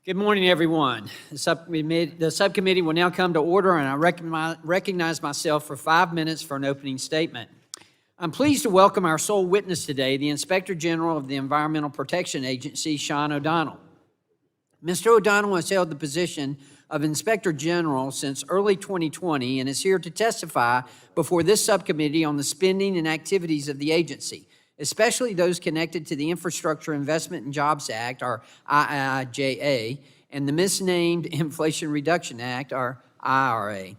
Good morning, everyone. The subcommittee will now come to order, and I recognize myself for 5 minutes for an opening statement. I'm pleased to welcome our sole witness today, the Inspector General of the Environmental Protection Agency, Sean O'Donnell. Mr. O'Donnell has held the position of Inspector General since early 2020 and is here to testify before this subcommittee on the spending and activities of the agency, especially those connected to the Infrastructure Investment and Jobs Act, or IIJA, and the misnamed Inflation Reduction Act, or IRA.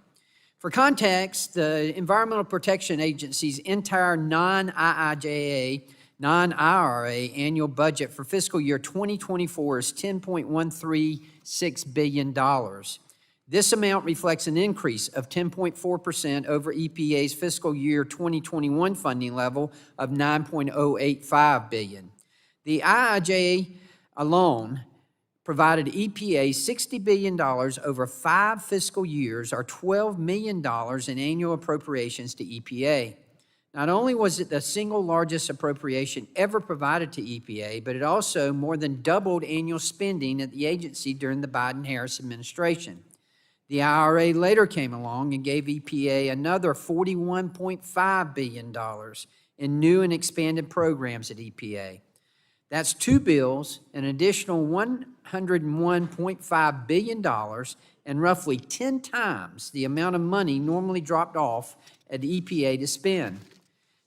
For context, the Environmental Protection Agency's entire non-IIJA, non-IRA annual budget for fiscal year 2024 is $10.136 billion. This amount reflects an increase of 10.4% over EPA's fiscal year 2021 funding level of $9.085 billion. The IIJA alone provided EPA $60 billion over 5 fiscal years, or $12 million in annual appropriations to EPA. Not only was it the single largest appropriation ever provided to EPA, but it also more than doubled annual spending at the agency during the Biden-Harris administration. The IRA later came along and gave EPA another $41.5 billion in new and expanded programs at EPA. That's 2 bills, an additional $101.5 billion, and roughly 10 times the amount of money normally dropped off at EPA to spend.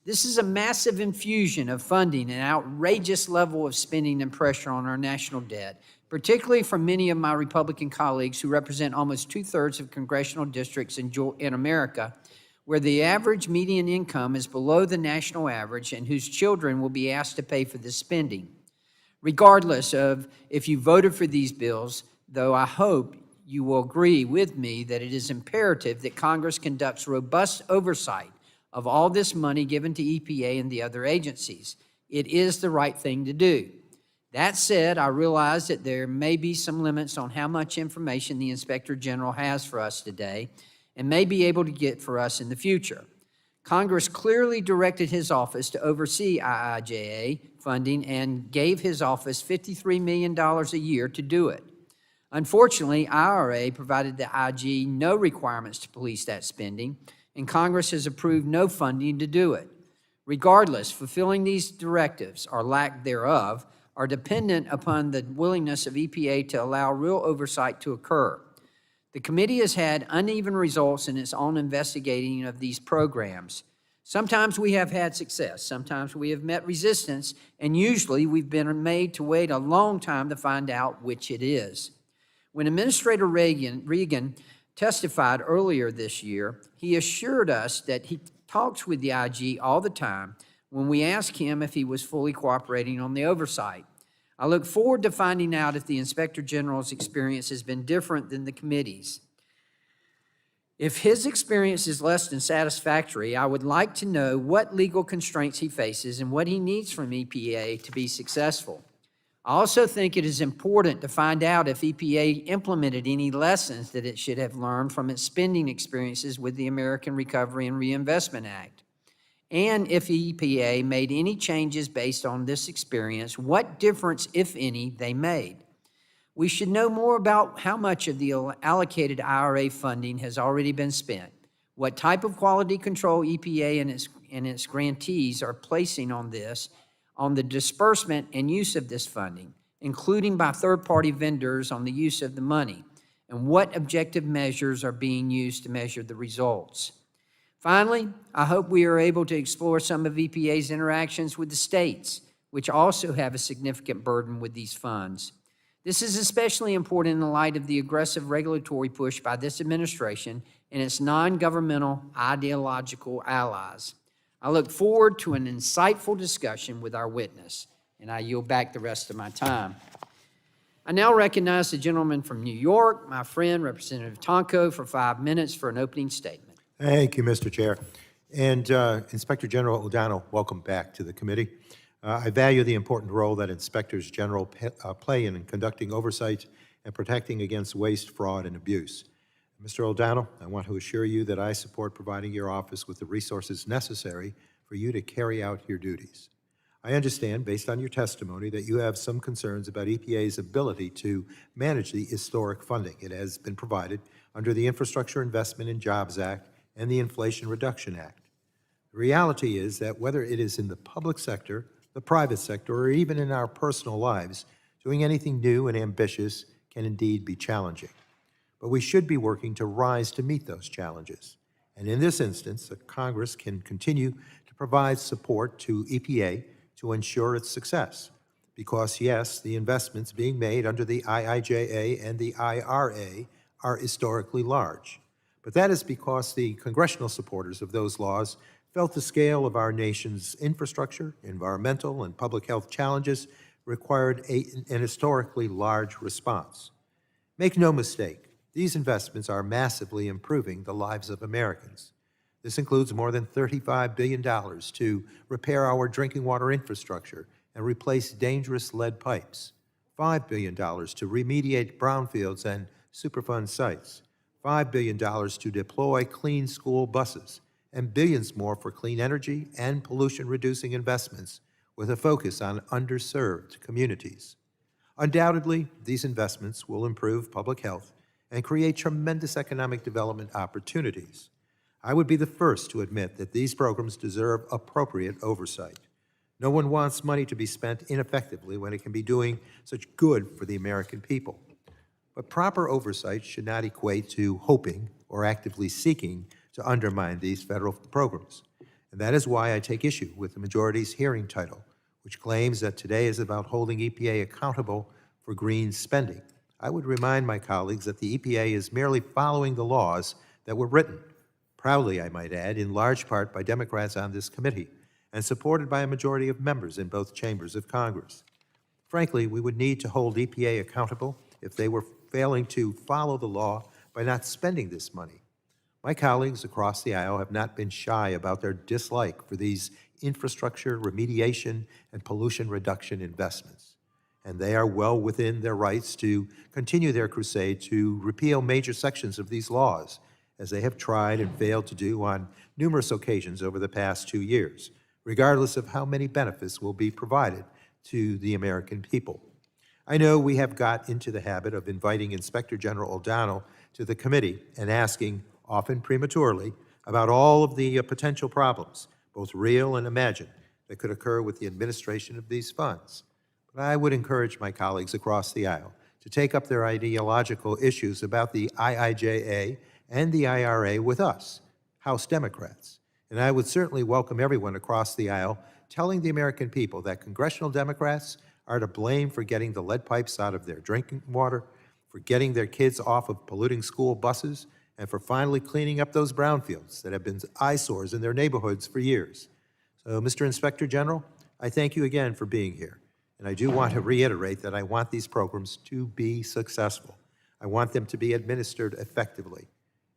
This is a massive infusion of funding and outrageous level of spending and pressure on our national debt, particularly from many of my Republican colleagues who represent almost 2/3 of congressional districts in America, where the average median income is below the national average and whose children will be asked to pay for this spending. Regardless of if you voted for these bills, though, I hope you will agree with me that it is imperative that Congress conducts robust oversight of all this money given to EPA and the other agencies. It is the right thing to do. That said, I realize that there may be some limits on how much information the Inspector General has for us today and may be able to get for us in the future. Congress clearly directed his office to oversee IIJA funding and gave his office $53 million a year to do it. Unfortunately, IRA provided the IG no requirements to police that spending, and Congress has approved no funding to do it. Regardless, fulfilling these directives, or lack thereof, are dependent upon the willingness of EPA to allow real oversight to occur. The committee has had uneven results in its own investigating of these programs. Sometimes we have had success, sometimes we have met resistance, and usually we've been made to wait a long time to find out which it is. When Administrator Regan testified earlier this year, he assured us that he talks with the IG all the time when we asked him if he was fully cooperating on the oversight. I look forward to finding out if the Inspector General's experience has been different than the committee's. If his experience is less than satisfactory, I would like to know what legal constraints he faces and what he needs from EPA to be successful. I also think it is important to find out if EPA implemented any lessons that it should have learned from its spending experiences with the American Recovery and Reinvestment Act. And if EPA made any changes based on this experience, what difference, if any, they made. We should know more about how much of the allocated IRA funding has already been spent, what type of quality control EPA and its grantees are placing on the disbursement and use of this funding, including by third-party vendors on the use of the money, and what objective measures are being used to measure the results. Finally, I hope we are able to explore some of EPA's interactions with the states, which also have a significant burden with these funds. This is especially important in the light of the aggressive regulatory push by this administration and its non-governmental ideological allies. I look forward to an insightful discussion with our witness, and I yield back the rest of my time. I now recognize the gentleman from New York, my friend, Representative Tonko, for 5 minutes for an opening statement. Thank you, Mr. Chair. And Inspector General O'Donnell, welcome back to the committee. I value the important role that Inspectors General play in conducting oversight and protecting against waste, fraud, and abuse. Mr. O'Donnell, I want to assure you that I support providing your office with the resources necessary for you to carry out your duties. I understand, based on your testimony, that you have some concerns about EPA's ability to manage the historic funding it has been provided under the Infrastructure Investment and Jobs Act and the Inflation Reduction Act. The reality is that whether it is in the public sector, the private sector, or even in our personal lives, doing anything new and ambitious can indeed be challenging. But we should be working to rise to meet those challenges. And in this instance, the Congress can continue to provide support to EPA to ensure its success. Because, yes, the investments being made under the IIJA and the IRA are historically large. But that is because the congressional supporters of those laws felt the scale of our nation's infrastructure, environmental, and public health challenges required an historically large response. Make no mistake, these investments are massively improving the lives of Americans. This includes more than $35 billion to repair our drinking water infrastructure and replace dangerous lead pipes, $5 billion to remediate brownfields and Superfund sites, $5 billion to deploy clean school buses, and billions more for clean energy and pollution-reducing investments with a focus on underserved communities. Undoubtedly, these investments will improve public health and create tremendous economic development opportunities. I would be the first to admit that these programs deserve appropriate oversight. No one wants money to be spent ineffectively when it can be doing such good for the American people. But proper oversight should not equate to hoping or actively seeking to undermine these federal programs. And that is why I take issue with the majority's hearing title, which claims that today is about holding EPA accountable for green spending. I would remind my colleagues that the EPA is merely following the laws that were written, proudly, I might add, in large part by Democrats on this committee, and supported by a majority of members in both chambers of Congress. Frankly, we would need to hold EPA accountable if they were failing to follow the law by not spending this money. My colleagues across the aisle have not been shy about their dislike for these infrastructure, remediation, and pollution reduction investments. And they are well within their rights to continue their crusade to repeal major sections of these laws, as they have tried and failed to do on numerous occasions over the past 2 years, regardless of how many benefits will be provided to the American people. I know we have got into the habit of inviting Inspector General O'Donnell to the committee and asking, often prematurely, about all of the potential problems, both real and imagined, that could occur with the administration of these funds. But I would encourage my colleagues across the aisle to take up their ideological issues about the IIJA and the IRA with us, House Democrats. And I would certainly welcome everyone across the aisle telling the American people that congressional Democrats are to blame for getting the lead pipes out of their drinking water, for getting their kids off of polluting school buses, and for finally cleaning up those brownfields that have been eyesores in their neighborhoods for years. So, Mr. Inspector General, I thank you again for being here. And I do want to reiterate that I want these programs to be successful. I want them to be administered effectively.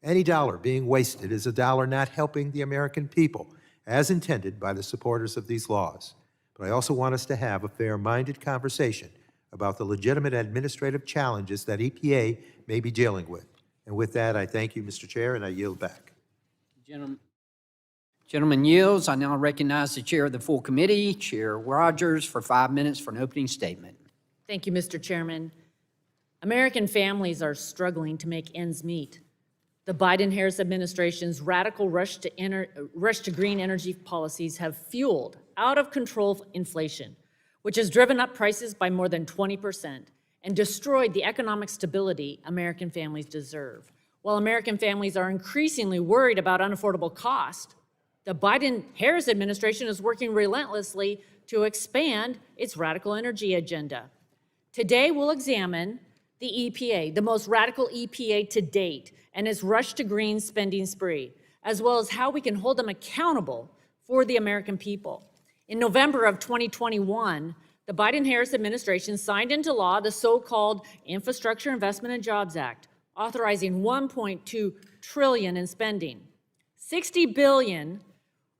Any dollar being wasted is a dollar not helping the American people, as intended by the supporters of these laws. But I also want us to have a fair-minded conversation about the legitimate administrative challenges that EPA may be dealing with. And with that, I thank you, Mr. Chair, and I yield back. Gentleman yields. I now recognize the chair of the full committee, Chair Rogers, for 5 minutes for an opening statement. Thank you, Mr. Chairman. American families are struggling to make ends meet. The Biden-Harris administration's radical rush to green energy policies have fueled out-of-control inflation, which has driven up prices by more than 20% and destroyed the economic stability American families deserve. While American families are increasingly worried about unaffordable cost, the Biden-Harris administration is working relentlessly to expand its radical energy agenda. Today, we'll examine the EPA, the most radical EPA to date, and its rush to green spending spree, as well as how we can hold them accountable for the American people. In November of 2021, the Biden-Harris administration signed into law the so-called Infrastructure Investment and Jobs Act, authorizing $1.2 trillion in spending. $60 billion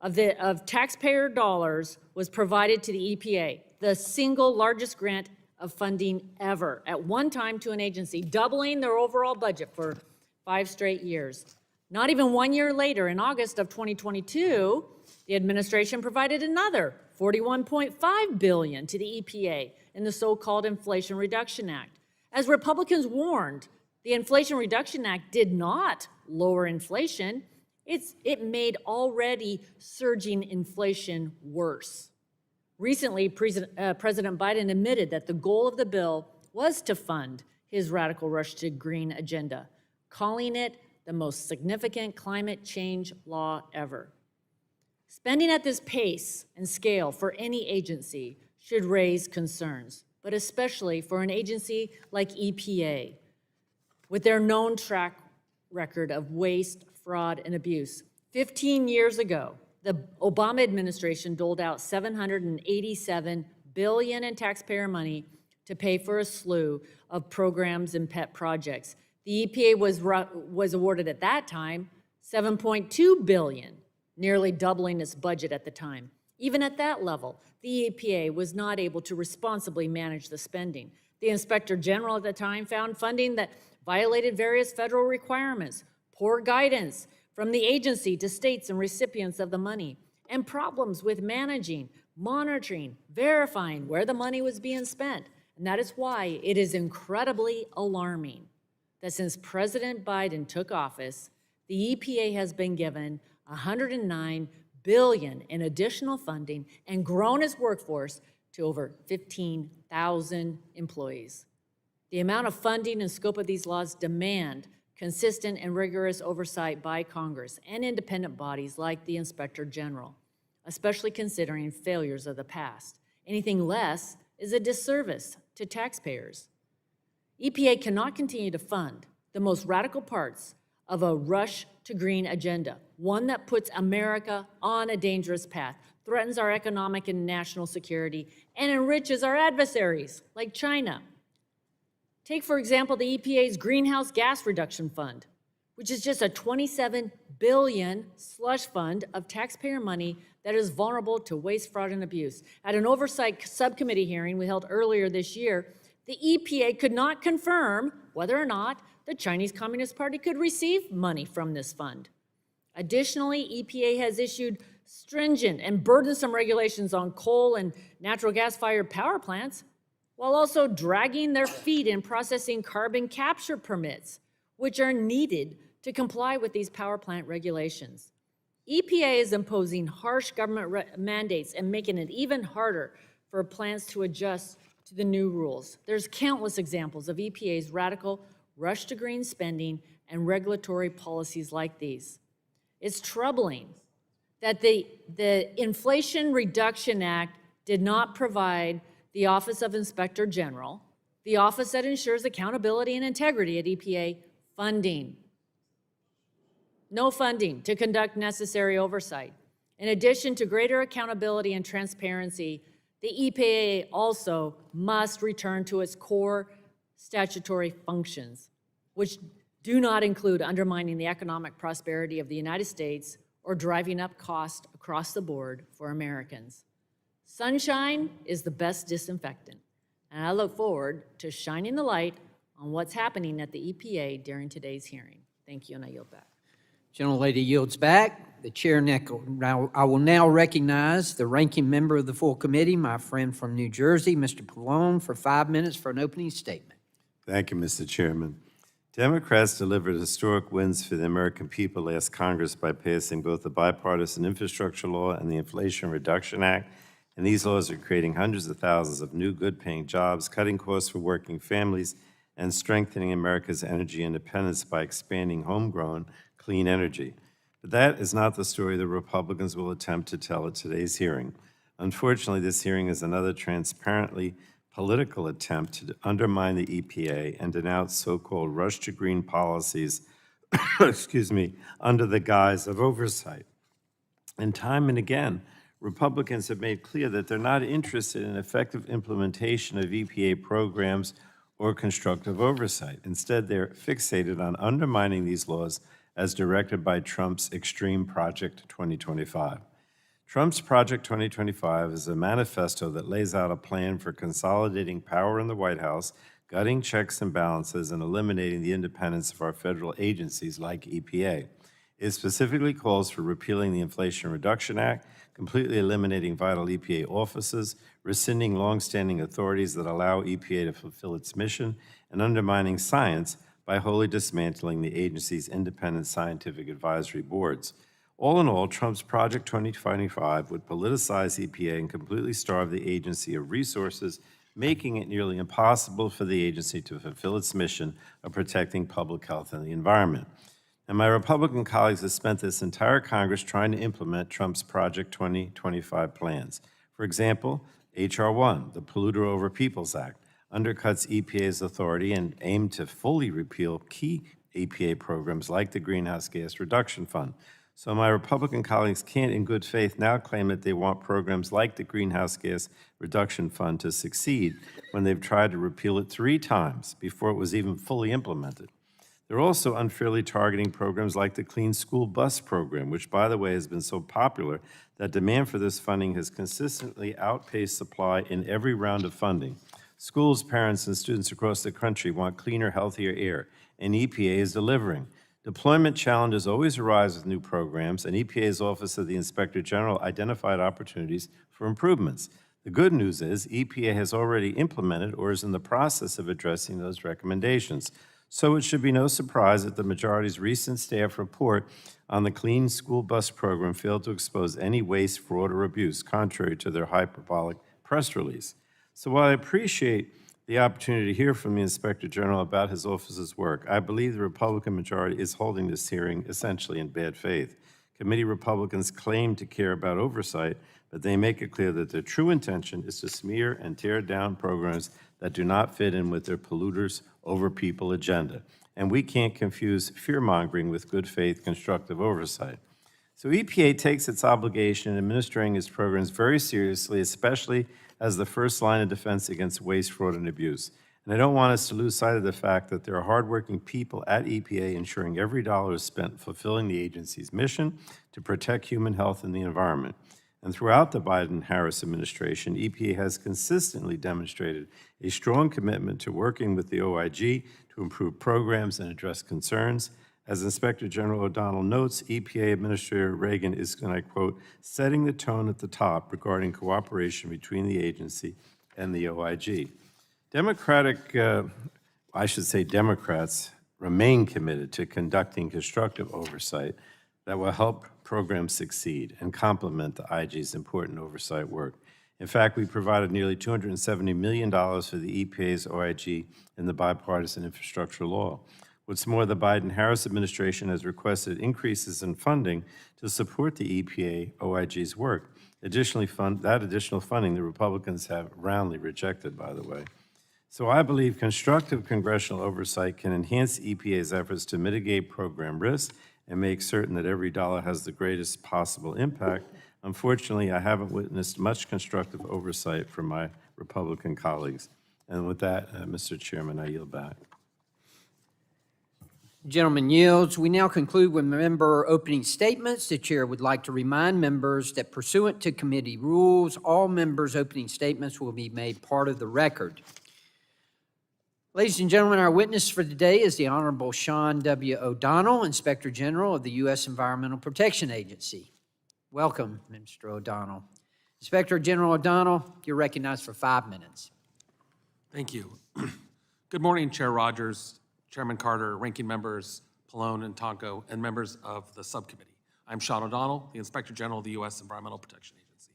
of taxpayer dollars was provided to the EPA, the single largest grant of funding ever, at one time to an agency, doubling their overall budget for 5 straight years. Not even 1 year later, in August of 2022, the administration provided another $41.5 billion to the EPA in the so-called Inflation Reduction Act. As Republicans warned, the Inflation Reduction Act did not lower inflation. It made already surging inflation worse. Recently, President Biden admitted that the goal of the bill was to fund his radical rush to green agenda, calling it the most significant climate change law ever. Spending at this pace and scale for any agency should raise concerns, but especially for an agency like EPA, with their known track record of waste, fraud, and abuse. 15 years ago, the Obama administration doled out $787 billion in taxpayer money to pay for a slew of programs and pet projects. The EPA was awarded at that time $7.2 billion, nearly doubling its budget at the time. Even at that level, the EPA was not able to responsibly manage the spending. The Inspector General at the time found funding that violated various federal requirements, poor guidance from the agency to states and recipients of the money, and problems with managing, monitoring, verifying where the money was being spent. And that is why it is incredibly alarming that since President Biden took office, the EPA has been given $109 billion in additional funding and grown its workforce to over 15,000 employees. The amount of funding and scope of these laws demand consistent and rigorous oversight by Congress and independent bodies like the Inspector General, especially considering failures of the past. Anything less is a disservice to taxpayers. EPA cannot continue to fund the most radical parts of a rush to green agenda, one that puts America on a dangerous path, threatens our economic and national security, and enriches our adversaries like China. Take, for example, the EPA's Greenhouse Gas Reduction Fund, which is just a $27 billion slush fund of taxpayer money that is vulnerable to waste, fraud, and abuse. At an oversight subcommittee hearing we held earlier this year, the EPA could not confirm whether or not the Chinese Communist Party could receive money from this fund. Additionally, EPA has issued stringent and burdensome regulations on coal and natural gas-fired power plants, while also dragging their feet in processing carbon capture permits, which are needed to comply with these power plant regulations. EPA is imposing harsh government mandates and making it even harder for plants to adjust to the new rules. There's countless examples of EPA's radical rush to green spending and regulatory policies like these. It's troubling that the Inflation Reduction Act did not provide the Office of Inspector General, the office that ensures accountability and integrity at EPA, funding. No funding to conduct necessary oversight. In addition to greater accountability and transparency, the EPA also must return to its core statutory functions, which do not include undermining the economic prosperity of the United States or driving up costs across the board for Americans. Sunshine is the best disinfectant, and I look forward to shining the light on what's happening at the EPA during today's hearing. Thank you, and I yield back. Gentlelady yields back. The chair now, I will now recognize the ranking member of the full committee, my friend from New Jersey, Mr. Pallone, for 5 minutes for an opening statement. Thank you, Mr. Chairman. Democrats delivered historic wins for the American people last Congress by passing both the bipartisan infrastructure law and the Inflation Reduction Act, and these laws are creating hundreds of thousands of new good-paying jobs, cutting costs for working families, and strengthening America's energy independence by expanding homegrown clean energy. But that is not the story the Republicans will attempt to tell at today's hearing. Unfortunately, this hearing is another transparently political attempt to undermine the EPA and denounce so-called rush to green policies, under the guise of oversight. And time and again, Republicans have made clear that they're not interested in effective implementation of EPA programs or constructive oversight. Instead, they're fixated on undermining these laws as directed by Trump's Extreme Project 2025. Trump's Project 2025 is a manifesto that lays out a plan for consolidating power in the White House, gutting checks and balances, and eliminating the independence of our federal agencies like EPA. It specifically calls for repealing the Inflation Reduction Act, completely eliminating vital EPA offices, rescinding longstanding authorities that allow EPA to fulfill its mission, and undermining science by wholly dismantling the agency's independent scientific advisory boards. All in all, Trump's Project 2025 would politicize EPA and completely starve the agency of resources, making it nearly impossible for the agency to fulfill its mission of protecting public health and the environment. And my Republican colleagues have spent this entire Congress trying to implement Trump's Project 2025 plans. For example, H.R. 1, the Polluter Over Peoples Act, undercuts EPA's authority and aimed to fully repeal key EPA programs like the Greenhouse Gas Reduction Fund. So my Republican colleagues can't in good faith now claim that they want programs like the Greenhouse Gas Reduction Fund to succeed when they've tried to repeal it 3 times before it was even fully implemented. They're also unfairly targeting programs like the Clean School Bus Program, which, by the way, has been so popular that demand for this funding has consistently outpaced supply in every round of funding. Schools, parents, and students across the country want cleaner, healthier air, and EPA is delivering. Deployment challenges always arise with new programs, and EPA's Office of the Inspector General identified opportunities for improvements. The good news is EPA has already implemented or is in the process of addressing those recommendations. So it should be no surprise that the majority's recent staff report on the Clean School Bus Program failed to expose any waste, fraud, or abuse, contrary to their hyperbolic press release. So while I appreciate the opportunity to hear from the Inspector General about his office's work, I believe the Republican majority is holding this hearing essentially in bad faith. Committee Republicans claim to care about oversight, but they make it clear that their true intention is to smear and tear down programs that do not fit in with their polluters over people agenda. And we can't confuse fear-mongering with good faith constructive oversight. So EPA takes its obligation in administering its programs very seriously, especially as the first line of defense against waste, fraud, and abuse. And I don't want us to lose sight of the fact that there are hardworking people at EPA ensuring every dollar is spent fulfilling the agency's mission to protect human health and the environment. And throughout the Biden-Harris administration, EPA has consistently demonstrated a strong commitment to working with the OIG to improve programs and address concerns. As Inspector General O'Donnell notes, EPA Administrator Reagan is, and I quote, setting the tone at the top regarding cooperation between the agency and the OIG. Democrats remain committed to conducting constructive oversight that will help programs succeed and complement the IG's important oversight work. In fact, we provided nearly $270 million for the EPA's OIG in the bipartisan infrastructure law. What's more, the Biden-Harris administration has requested increases in funding to support the EPA OIG's work. Additional funding the Republicans have roundly rejected, by the way. So I believe constructive congressional oversight can enhance EPA's efforts to mitigate program risks and make certain that every dollar has the greatest possible impact. Unfortunately, I haven't witnessed much constructive oversight from my Republican colleagues. And with that, Mr. Chairman, I yield back. Gentleman yields. We now conclude with member opening statements. The chair would like to remind members that pursuant to committee rules, all members' opening statements will be made part of the record. Ladies and gentlemen, our witness for today is the Honorable Sean W. O'Donnell, Inspector General of the U.S. Environmental Protection Agency. Welcome, Mr. O'Donnell. Inspector General O'Donnell, you're recognized for 5 minutes. Thank you. Good morning, Chair Rogers, Chairman Carter, ranking members Pallone and Tonko, and members of the subcommittee. I'm Sean O'Donnell, the Inspector General of the U.S. Environmental Protection Agency.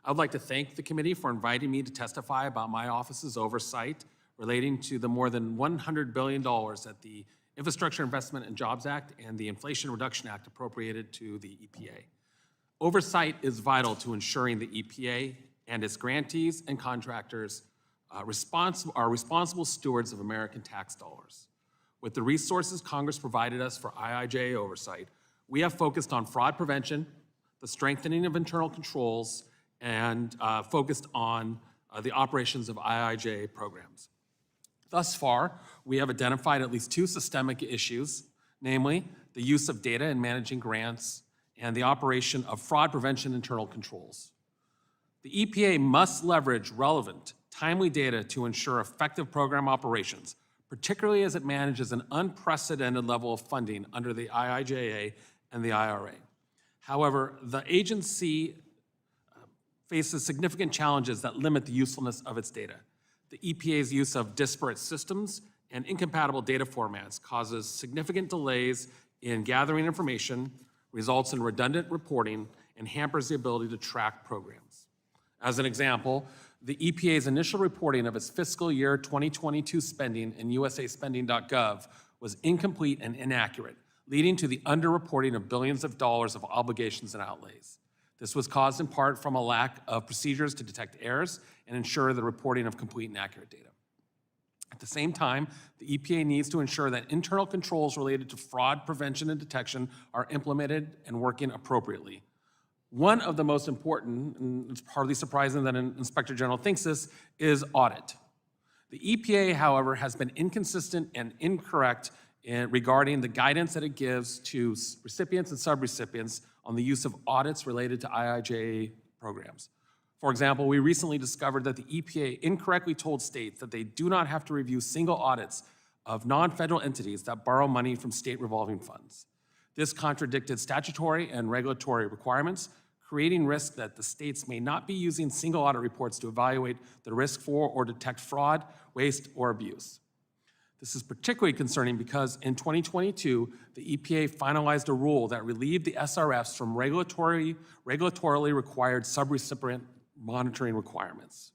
I would like to thank the committee for inviting me to testify about my office's oversight relating to the more than $100 billion that the Infrastructure Investment and Jobs Act and the Inflation Reduction Act appropriated to the EPA. Oversight is vital to ensuring the EPA and its grantees and contractors are responsible stewards of American tax dollars. With the resources Congress provided us for IIJA oversight, we have focused on fraud prevention, the strengthening of internal controls, and focused on the operations of IIJA programs. Thus far, we have identified at least 2 systemic issues, namely the use of data in managing grants and the operation of fraud prevention internal controls. The EPA must leverage relevant, timely data to ensure effective program operations, particularly as it manages an unprecedented level of funding under the IIJA and the IRA. However, the agency faces significant challenges that limit the usefulness of its data. The EPA's use of disparate systems and incompatible data formats causes significant delays in gathering information, results in redundant reporting, and hampers the ability to track programs. As an example, the EPA's initial reporting of its fiscal year 2022 spending in usaspending.gov was incomplete and inaccurate, leading to the underreporting of billions of dollars of obligations and outlays. This was caused in part from a lack of procedures to detect errors and ensure the reporting of complete and accurate data. At the same time, the EPA needs to ensure that internal controls related to fraud prevention and detection are implemented and working appropriately. One of the most important, and it's hardly surprising that an Inspector General thinks this, is audit. The EPA, however, has been inconsistent and incorrect regarding the guidance that it gives to recipients and subrecipients on the use of audits related to IIJA programs. For example, we recently discovered that the EPA incorrectly told states that they do not have to review single audits of non-federal entities that borrow money from state revolving funds. This contradicted statutory and regulatory requirements, creating risk that the states may not be using single audit reports to evaluate the risk for or detect fraud, waste, or abuse. This is particularly concerning because in 2022, the EPA finalized a rule that relieved the SRFs from regulatorily required subrecipient monitoring requirements.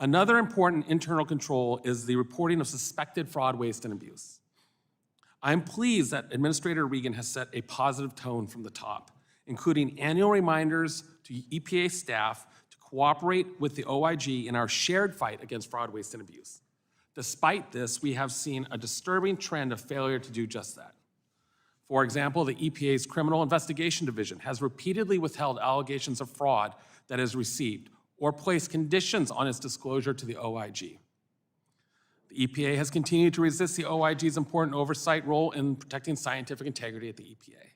Another important internal control is the reporting of suspected fraud, waste, and abuse. I'm pleased that Administrator Regan has set a positive tone from the top, including annual reminders to EPA staff to cooperate with the OIG in our shared fight against fraud, waste, and abuse. Despite this, we have seen a disturbing trend of failure to do just that. For example, the EPA's Criminal Investigation Division has repeatedly withheld allegations of fraud that is received or placed conditions on its disclosure to the OIG. The EPA has continued to resist the OIG's important oversight role in protecting scientific integrity at the EPA.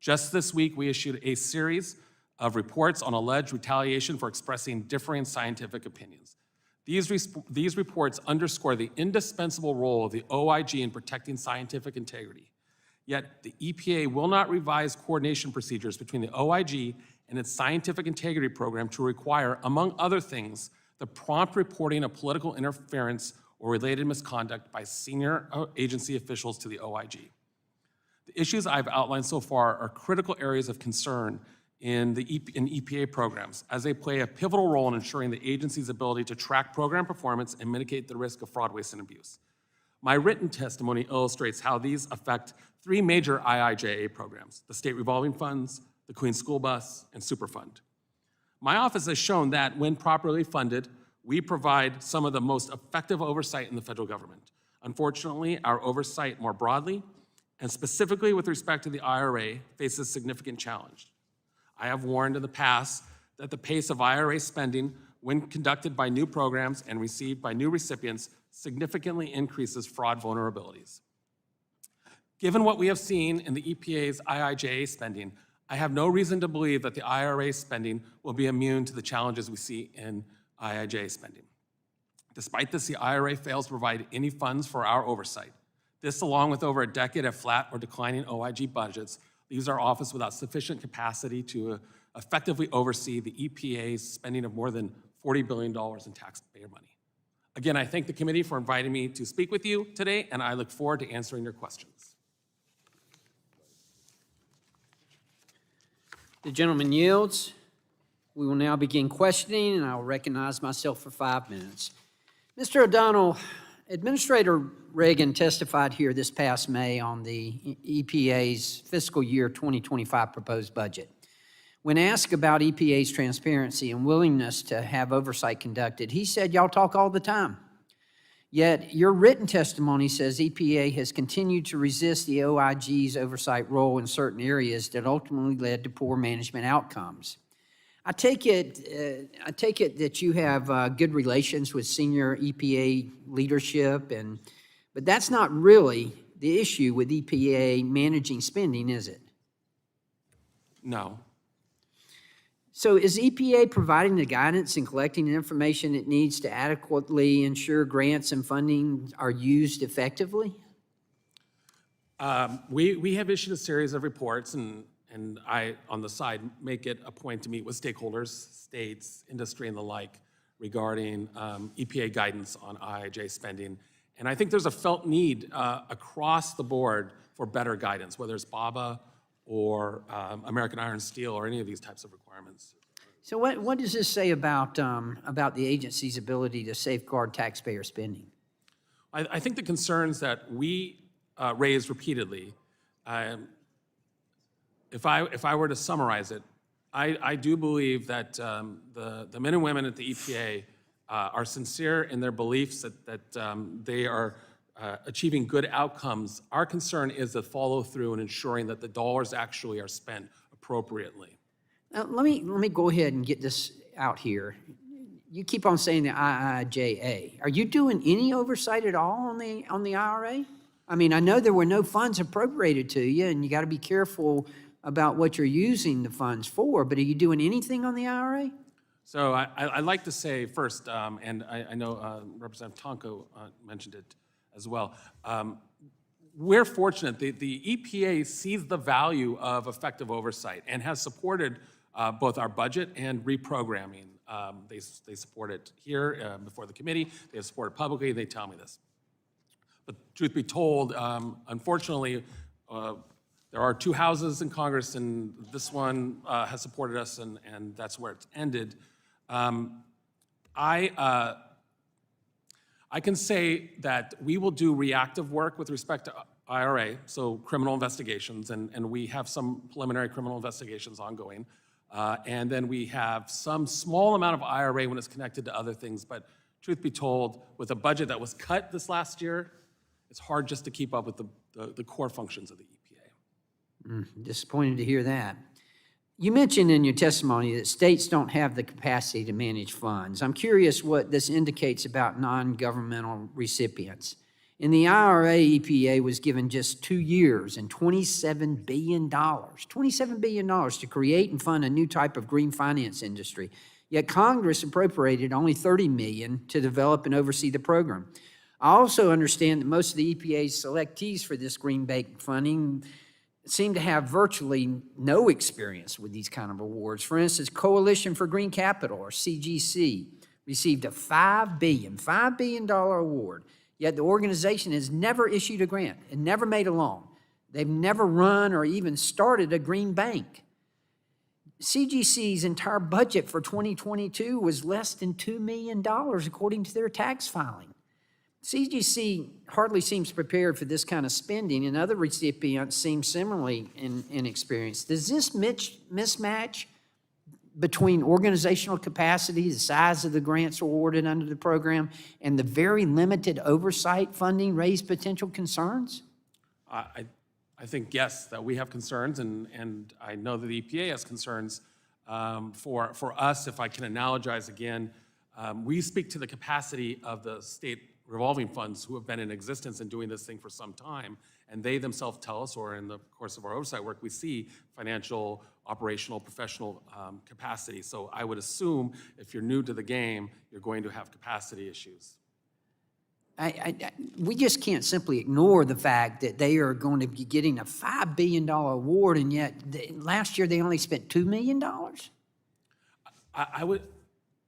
Just this week, we issued a series of reports on alleged retaliation for expressing differing scientific opinions. These reports underscore the indispensable role of the OIG in protecting scientific integrity. Yet, the EPA will not revise coordination procedures between the OIG and its scientific integrity program to require, among other things, the prompt reporting of political interference or related misconduct by senior agency officials to the OIG. The issues I've outlined so far are critical areas of concern in EPA programs, as they play a pivotal role in ensuring the agency's ability to track program performance and mitigate the risk of fraud, waste, and abuse. My written testimony illustrates how these affect three major IIJA programs: the state revolving funds, the Queen School Bus, and Superfund. My office has shown that when properly funded, we provide some of the most effective oversight in the federal government. Unfortunately, our oversight more broadly, and specifically with respect to the IRA, faces significant challenge. I have warned in the past that the pace of IRA spending, when conducted by new programs and received by new recipients, significantly increases fraud vulnerabilities. Given what we have seen in the EPA's IIJA spending, I have no reason to believe that the IRA spending will be immune to the challenges we see in IIJA spending. Despite this, the IRA fails to provide any funds for our oversight. This, along with over a decade of flat or declining OIG budgets, leaves our office without sufficient capacity to effectively oversee the EPA's spending of more than $40 billion in taxpayer money. Again, I thank the committee for inviting me to speak with you today, and I look forward to answering your questions. The gentleman yields. We will now begin questioning, and I will recognize myself for 5 minutes. Mr. O'Donnell, Administrator Reagan testified here this past May on the EPA's fiscal year 2025 proposed budget. When asked about EPA's transparency and willingness to have oversight conducted, he said, "Y'all talk all the time." Yet your written testimony says EPA has continued to resist the OIG's oversight role in certain areas that ultimately led to poor management outcomes. I take it that you have good relations with senior EPA leadership, but that's not really the issue with EPA managing spending, is it? No. So is EPA providing the guidance and collecting the information it needs to adequately ensure grants and funding are used effectively? We have issued a series of reports, and I, on the side, make it a point to meet with stakeholders, states, industry, and the like regarding EPA guidance on IIJ spending. And I think there's a felt need across the board for better guidance, whether it's BABA or American Iron and Steel or any of these types of requirements. So what does this say about the agency's ability to safeguard taxpayer spending? I think the concerns that we raised repeatedly, if I were to summarize it, I do believe that the men and women at the EPA are sincere in their beliefs that they are achieving good outcomes. Our concern is the follow through and ensuring that the dollars actually are spent appropriately. Now, let me go ahead and get this out here. You keep on saying the IIJA. Are you doing any oversight at all on the IRA? I mean, I know there were no funds appropriated to you, and you got to be careful about what you're using the funds for, but are you doing anything on the IRA? So I'd like to say first, and I know Representative Tonko mentioned it as well, we're fortunate. The EPA sees the value of effective oversight and has supported both our budget and reprogramming. They support it here before the committee. They have supported publicly. They tell me this. But truth be told, unfortunately, there are two houses in Congress, and this one has supported us, and that's where it's ended. I can say that we will do reactive work with respect to IRA, so criminal investigations, and we have some preliminary criminal investigations ongoing. And then we have some small amount of IRA when it's connected to other things, but truth be told, with a budget that was cut this last year, it's hard just to keep up with the core functions of the EPA. Disappointed to hear that. You mentioned in your testimony that states don't have the capacity to manage funds. I'm curious what this indicates about non-governmental recipients. In the IRA, EPA was given just 2 years and $27 billion to create and fund a new type of green finance industry. Yet Congress appropriated only $30 million to develop and oversee the program. I also understand that most of the EPA's selectees for this green bank funding seem to have virtually no experience with these kind of awards. For instance, Coalition for Green Capital, or CGC, received a $5 billion award, yet the organization has never issued a grant and never made a loan. They've never run or even started a green bank. CGC's entire budget for 2022 was less than $2 million, according to their tax filing. CGC hardly seems prepared for this kind of spending, and other recipients seem similarly inexperienced. Does this mismatch between organizational capacity, the size of the grants awarded under the program, and the very limited oversight funding raise potential concerns? I think, yes, that we have concerns, and I know that the EPA has concerns. For us, if I can analogize again, we speak to the capacity of the state revolving funds who have been in existence and doing this thing for some time, and they themselves tell us, or in the course of our oversight work, we see financial, operational, professional capacity. So I would assume if you're new to the game, you're going to have capacity issues. We just can't simply ignore the fact that they are going to be getting a $5 billion award, and yet last year they only spent $2 million?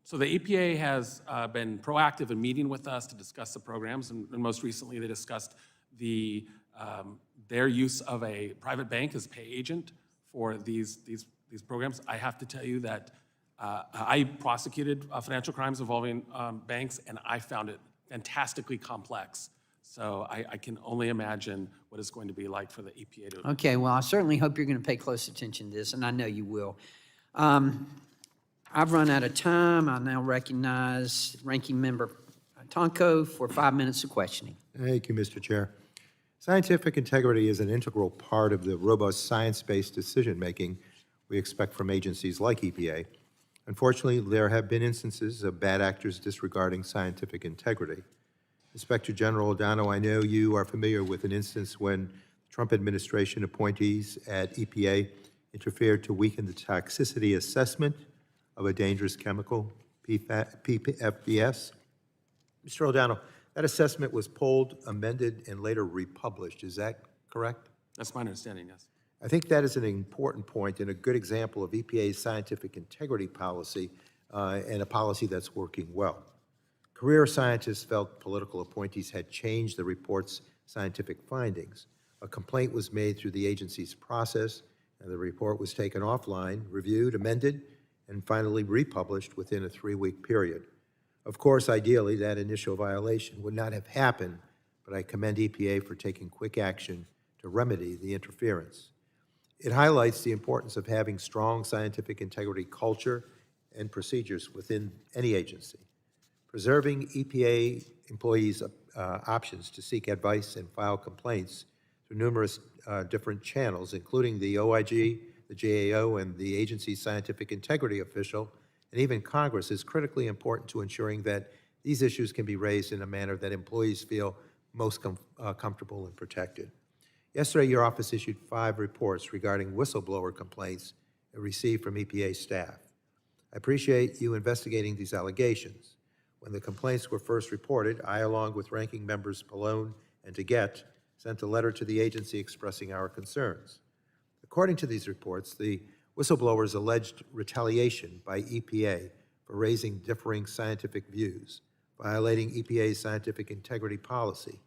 So the EPA has been proactive in meeting with us to discuss the programs, and most recently they discussed their use of a private bank as pay agent for these programs. I have to tell you that I prosecuted financial crimes involving banks, and I found it fantastically complex. So I can only imagine what it's going to be like for the EPA to. Okay, well, I certainly hope you're going to pay close attention to this, and I know you will. I've run out of time. I now recognize Ranking Member Tonko for 5 minutes of questioning. Thank you, Mr. Chair. Scientific integrity is an integral part of the robust science-based decision-making we expect from agencies like EPA. Unfortunately, there have been instances of bad actors disregarding scientific integrity. Inspector General O'Donnell, I know you are familiar with an instance when Trump administration appointees at EPA interfered to weaken the toxicity assessment of a dangerous chemical, PFBS. Mr. O'Donnell, that assessment was pulled, amended, and later republished. Is that correct? That's my understanding, yes. I think that is an important point and a good example of EPA's scientific integrity policy and a policy that's working well. Career scientists felt political appointees had changed the report's scientific findings. A complaint was made through the agency's process, and the report was taken offline, reviewed, amended, and finally republished within a 3-week period. Of course, ideally, that initial violation would not have happened, but I commend EPA for taking quick action to remedy the interference. It highlights the importance of having strong scientific integrity culture and procedures within any agency. Preserving EPA employees' options to seek advice and file complaints through numerous different channels, including the OIG, the GAO, and the agency's scientific integrity official, and even Congress, is critically important to ensuring that these issues can be raised in a manner that employees feel most comfortable and protected. Yesterday, your office issued 5 reports regarding whistleblower complaints it received from EPA staff. I appreciate you investigating these allegations. When the complaints were first reported, I, along with ranking members Pallone and DeGette, sent a letter to the agency expressing our concerns. According to these reports, the whistleblowers alleged retaliation by EPA for raising differing scientific views, violating EPA's scientific integrity policy.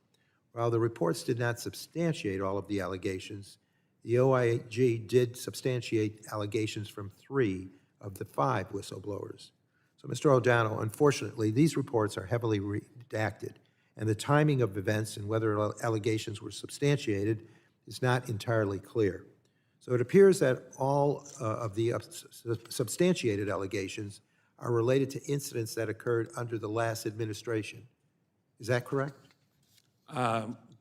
While the reports did not substantiate all of the allegations, the OIG did substantiate allegations from 3 of the 5 whistleblowers. So, Mr. O'Donnell, unfortunately, these reports are heavily redacted, and the timing of events and whether allegations were substantiated is not entirely clear. So it appears that all of the substantiated allegations are related to incidents that occurred under the last administration. Is that correct?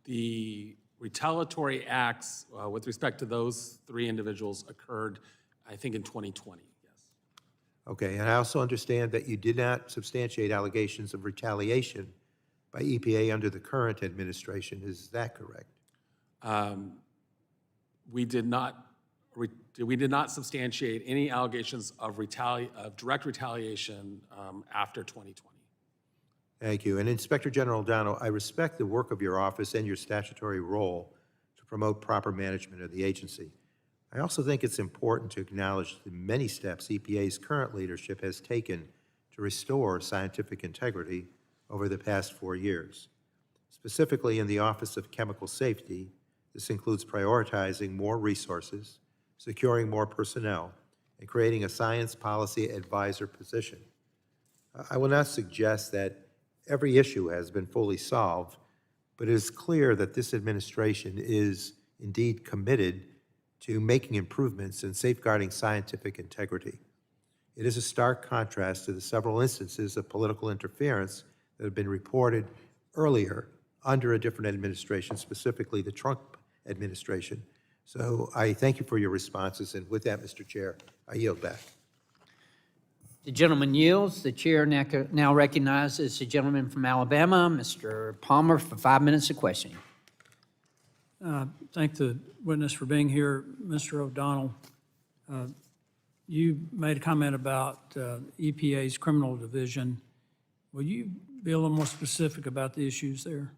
The retaliatory acts with respect to those 3 individuals occurred, I think, in 2020, yes. Okay, and I also understand that you did not substantiate allegations of retaliation by EPA under the current administration. Is that correct? We did not substantiate any allegations of direct retaliation after 2020. Thank you. And Inspector General O'Donnell, I respect the work of your office and your statutory role to promote proper management of the agency. I also think it's important to acknowledge the many steps EPA's current leadership has taken to restore scientific integrity over the past 4 years. Specifically in the Office of Chemical Safety, this includes prioritizing more resources, securing more personnel, and creating a science policy advisor position. I will not suggest that every issue has been fully solved, but it is clear that this administration is indeed committed to making improvements and safeguarding scientific integrity. It is a stark contrast to the several instances of political interference that have been reported earlier under a different administration, specifically the Trump administration. So I thank you for your responses, and with that, Mr. Chair, I yield back. The gentleman yields. The chair now recognizes the gentleman from Alabama, Mr. Palmer, for 5 minutes of questioning. Thank the witness for being here. Mr. O'Donnell, you made a comment about EPA's criminal division. Will you be a little more specific about the issues there?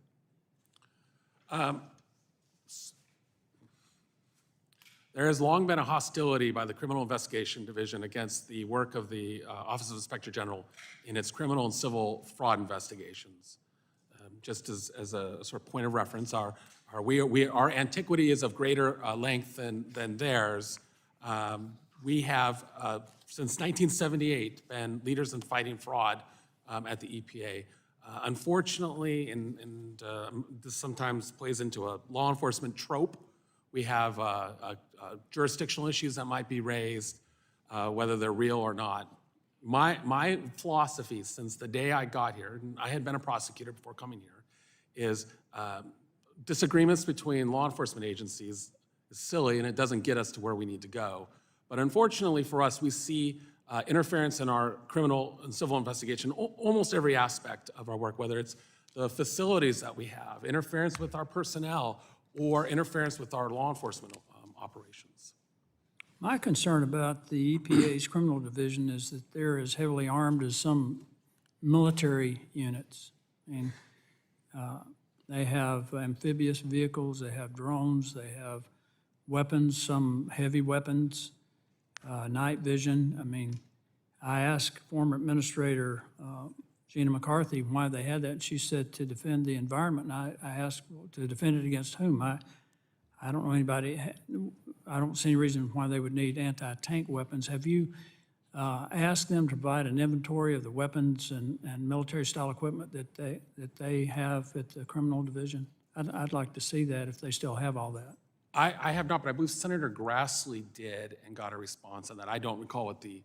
There has long been a hostility by the Criminal Investigation Division against the work of the Office of Inspector General in its criminal and civil fraud investigations. Just as a sort of point of reference, our antiquity is of greater length than theirs. We have, since 1978, been leaders in fighting fraud at the EPA. Unfortunately, and this sometimes plays into a law enforcement trope, we have jurisdictional issues that might be raised, whether they're real or not. My philosophy since the day I got here, and I had been a prosecutor before coming here, is disagreements between law enforcement agencies is silly and it doesn't get us to where we need to go. But unfortunately for us, we see interference in our criminal and civil investigation, almost every aspect of our work, whether it's the facilities that we have, interference with our personnel, or interference with our law enforcement operations. My concern about the EPA's criminal division is that they're as heavily armed as some military units. And They have amphibious vehicles, they have drones, they have weapons, some heavy weapons, night vision. I mean, I asked former Administrator Gina McCarthy why they had that, and she said to defend the environment. And I asked, well, to defend it against whom? I don't know anybody, I don't see any reason why they would need anti-tank weapons. Have you asked them to provide an inventory of the weapons and military-style equipment that they have at the criminal division? I'd like to see that if they still have all that. I have not, but I believe Senator Grassley did and got a response on that. I don't recall what the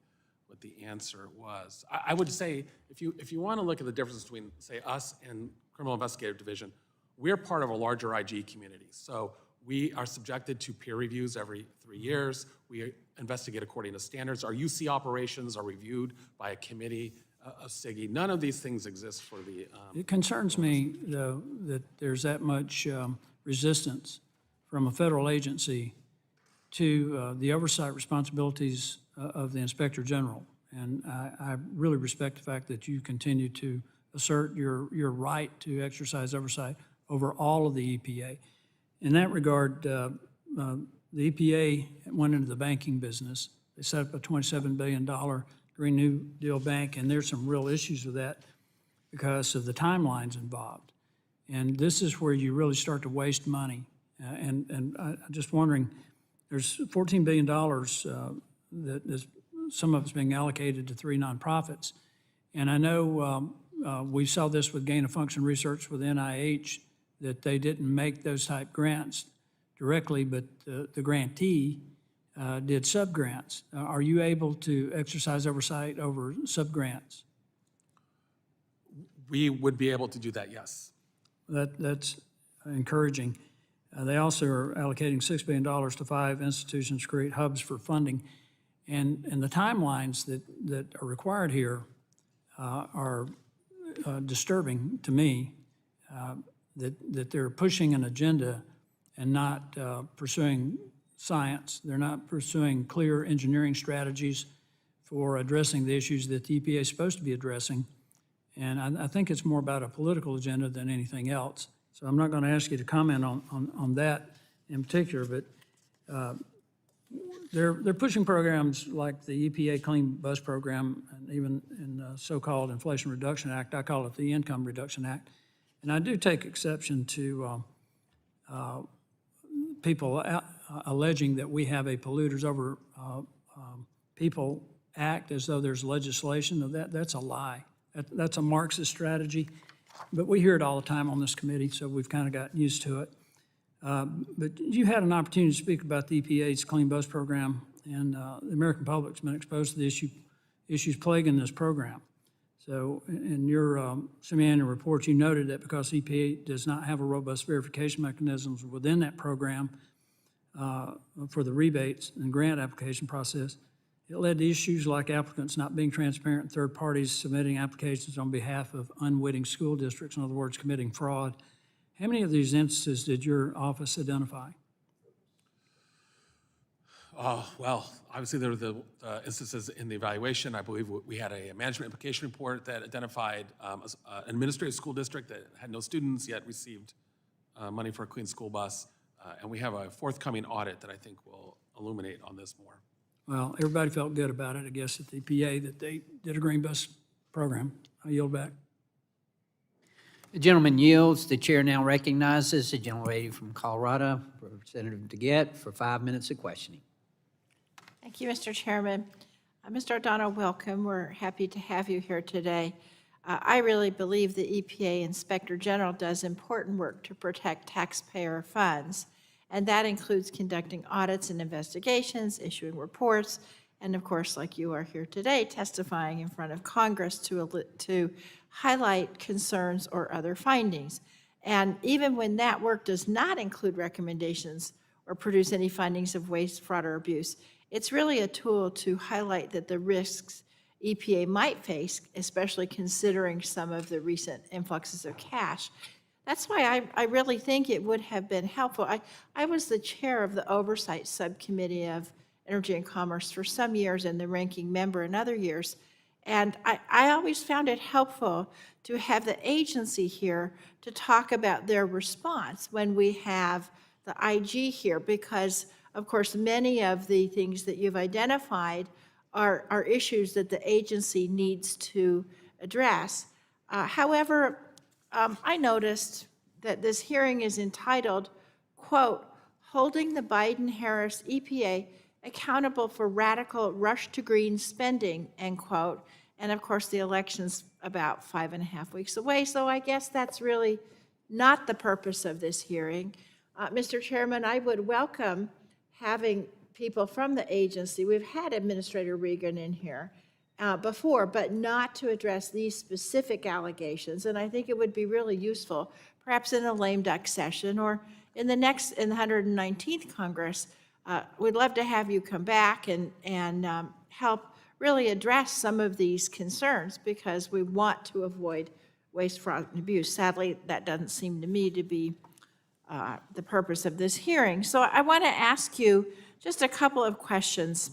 answer was. I would say, if you want to look at the difference between, say, us and Criminal Investigative Division, we're part of a larger IG community. So we are subjected to peer reviews every 3 years. We investigate according to standards. Our UC operations are reviewed by a committee of SIGI. None of these things exist for the. It concerns me, though, that there's that much resistance from a federal agency to the oversight responsibilities of the Inspector General. And I really respect the fact that you continue to assert your right to exercise oversight over all of the EPA. In that regard, the EPA went into the banking business. They set up a $27 billion Green New Deal bank, and there's some real issues with that because of the timelines involved. And this is where you really start to waste money. And I'm just wondering, there's $14 billion that is, some of it's being allocated to 3 nonprofits. And I know we saw this with gain of function research with NIH, that they didn't make those type grants directly, but the grantee did sub-grants. Are you able to exercise oversight over sub-grants? We would be able to do that, yes. That's encouraging. They also are allocating $6 billion to 5 institutions to create hubs for funding. And the timelines that are required here are disturbing to me, that they're pushing an agenda and not pursuing science. They're not pursuing clear engineering strategies for addressing the issues that the EPA is supposed to be addressing. And I think it's more about a political agenda than anything else. So I'm not going to ask you to comment on that in particular, but they're pushing programs like the EPA Clean Bus Program, and even in the so-called Inflation Reduction Act. I call it the Income Reduction Act. And I do take exception to people alleging that we have a Polluters Over People Act as though there's legislation. That's a lie. That's a Marxist strategy. But we hear it all the time on this committee, so we've kind of gotten used to it. But you had an opportunity to speak about the EPA's Clean Bus Program, and the American public's been exposed to the issues plaguing this program. So in your semi-annual report, you noted that because EPA does not have a robust verification mechanisms within that program for the rebates and grant application process, it led to issues like applicants not being transparent and third parties submitting applications on behalf of unwitting school districts, in other words, committing fraud. How many of these instances did your office identify? Well, obviously there were the instances in the evaluation. I believe we had a management application report that identified an administrative school district that had no students yet received money for a clean school bus. And we have a forthcoming audit that I think will illuminate on this more. Well, everybody felt good about it, I guess, at the EPA, that they did a green bus program. I yield back. The gentleman yields. The chair now recognizes the gentlelady from Colorado, Representative DeGette, for 5 minutes of questioning. Thank you, Mr. Chairman. Mr. O'Donnell, welcome. We're happy to have you here today. I really believe the EPA Inspector General does important work to protect taxpayer funds, and that includes conducting audits and investigations, issuing reports, and of course, like you are here today, testifying in front of Congress to highlight concerns or other findings. And even when that work does not include recommendations or produce any findings of waste, fraud, or abuse, it's really a tool to highlight that the risks EPA might face, especially considering some of the recent influxes of cash. That's why I really think it would have been helpful. I was the chair of the Oversight Subcommittee of Energy and Commerce for some years and the ranking member in other years. And I always found it helpful to have the agency here to talk about their response when we have the IG here, because, of course, many of the things that you've identified are issues that the agency needs to address. However, I noticed that this hearing is entitled, quote, "Holding the Biden-Harris EPA Accountable for Radical Rush to Green Spending," end quote. And of course, the election's about 5.5 weeks away, so I guess that's really not the purpose of this hearing. Mr. Chairman, I would welcome having people from the agency. We've had Administrator Regan in here before, but not to address these specific allegations. And I think it would be really useful, perhaps in a lame duck session or in the 119th Congress. We'd love to have you come back and help really address some of these concerns, because we want to avoid waste, fraud, and abuse. Sadly, that doesn't seem to me to be the purpose of this hearing. So I want to ask you just a couple of questions.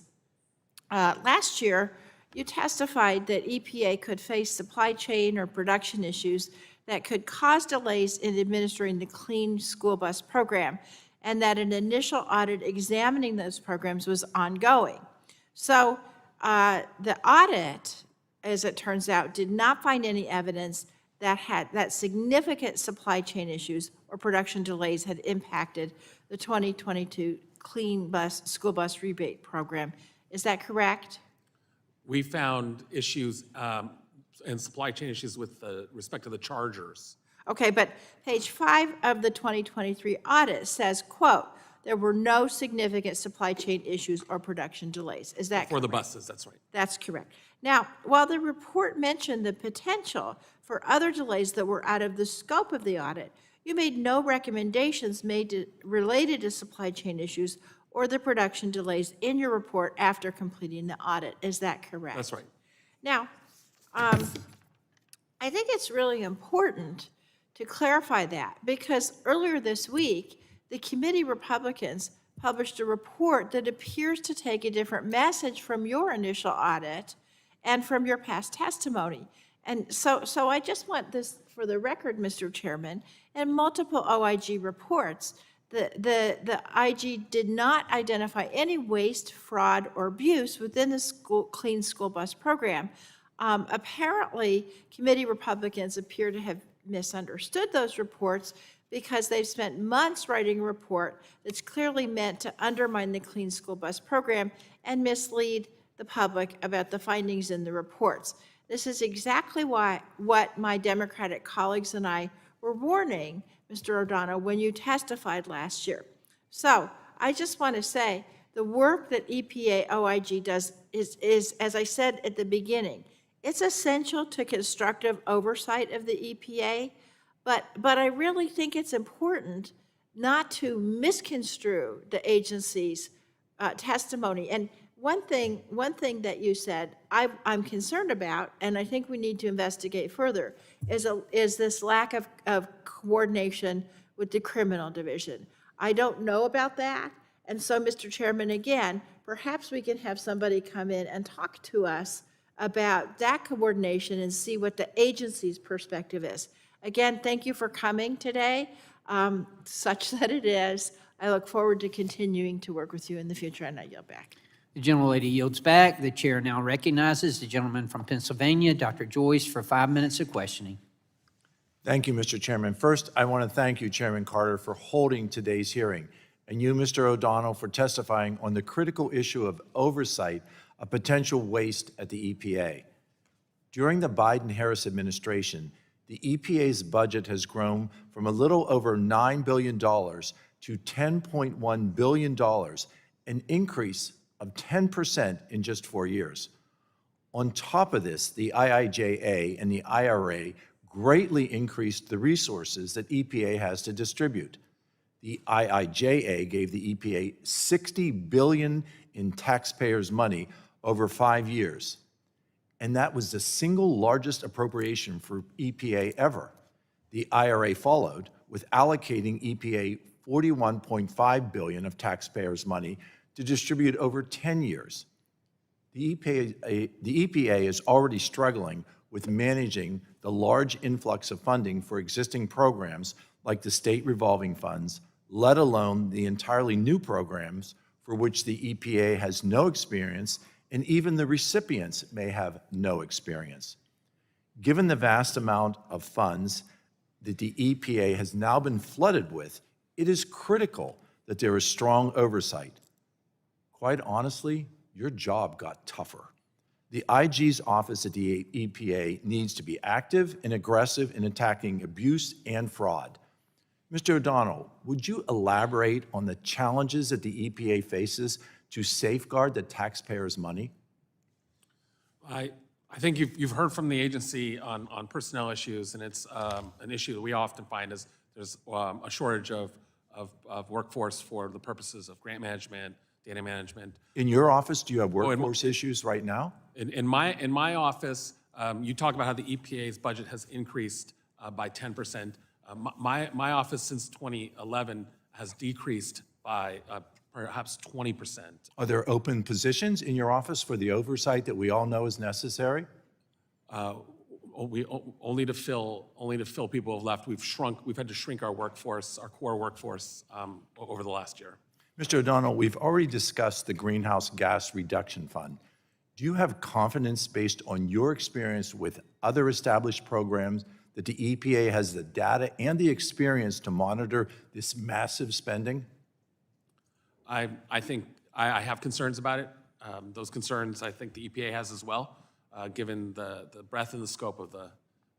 Last year, you testified that EPA could face supply chain or production issues that could cause delays in administering the Clean School Bus Program, and that an initial audit examining those programs was ongoing. So the audit, as it turns out, did not find any evidence that significant supply chain issues or production delays had impacted the 2022 Clean School Bus Rebate Program. Is that correct? We found issues and supply chain issues with respect to the chargers. Okay, but page 5 of the 2023 audit says, quote, "There were no significant supply chain issues or production delays." Is that correct? For the buses, that's right. That's correct. Now, while the report mentioned the potential for other delays that were out of the scope of the audit, you made no recommendations related to supply chain issues or the production delays in your report after completing the audit. Is that correct? That's right. Now, I think it's really important to clarify that, because earlier this week, the committee Republicans published a report that appears to take a different message from your initial audit and from your past testimony. And so I just want this for the record, Mr. Chairman. In multiple OIG reports, the IG did not identify any waste, fraud, or abuse within the Clean School Bus Program. Apparently, committee Republicans appear to have misunderstood those reports, because they've spent months writing a report that's clearly meant to undermine the Clean School Bus Program and mislead the public about the findings in the reports. This is exactly what my Democratic colleagues and I were warning, Mr. O'Donnell, when you testified last year. So I just want to say the work that EPA OIG does is, as I said at the beginning, it's essential to constructive oversight of the EPA, but I really think it's important not to misconstrue the agency's testimony. And one thing that you said I'm concerned about, and I think we need to investigate further, is this lack of coordination with the criminal division. I don't know about that, and so, Mr. Chairman, again, perhaps we can have somebody come in and talk to us about that coordination and see what the agency's perspective is. Again, thank you for coming today, such that it is. I look forward to continuing to work with you in the future, and I yield back. The gentlelady yields back. The chair now recognizes the gentleman from Pennsylvania, Dr. Joyce, for 5 minutes of questioning. Thank you, Mr. Chairman. First, I want to thank you, Chairman Carter, for holding today's hearing, and you, Mr. O'Donnell, for testifying on the critical issue of oversight of potential waste at the EPA. During the Biden-Harris administration, the EPA's budget has grown from a little over $9 billion to $10.1 billion, an increase of 10% in just 4 years. On top of this, the IIJA and the IRA greatly increased the resources that EPA has to distribute. The IIJA gave the EPA $60 billion in taxpayers' money over 5 years. And that was the single largest appropriation for EPA ever. The IRA followed with allocating EPA $41.5 billion of taxpayers' money to distribute over 10 years. The EPA is already struggling with managing the large influx of funding for existing programs like the state revolving funds, let alone the entirely new programs for which the EPA has no experience, and even the recipients may have no experience. Given the vast amount of funds that the EPA has now been flooded with, it is critical that there is strong oversight. Quite honestly, your job got tougher. The IG's office at the EPA needs to be active and aggressive in attacking abuse and fraud. Mr. O'Donnell, would you elaborate on the challenges that the EPA faces to safeguard the taxpayers' money? I think you've heard from the agency on personnel issues, and it's an issue that we often find is there's a shortage of workforce for the purposes of grant management, data management. In your office, do you have workforce issues right now? In my office, you talk about how the EPA's budget has increased by 10%. My office since 2011 has decreased by perhaps 20%. Are there open positions in your office for the oversight that we all know is necessary? Only to fill people who have left. We've had to shrink our workforce, our core workforce, over the last year. Mr. O'Donnell, we've already discussed the Greenhouse Gas Reduction Fund. Do you have confidence based on your experience with other established programs that the EPA has the data and the experience to monitor this massive spending? I think I have concerns about it. Those concerns I think the EPA has as well, given the breadth and the scope of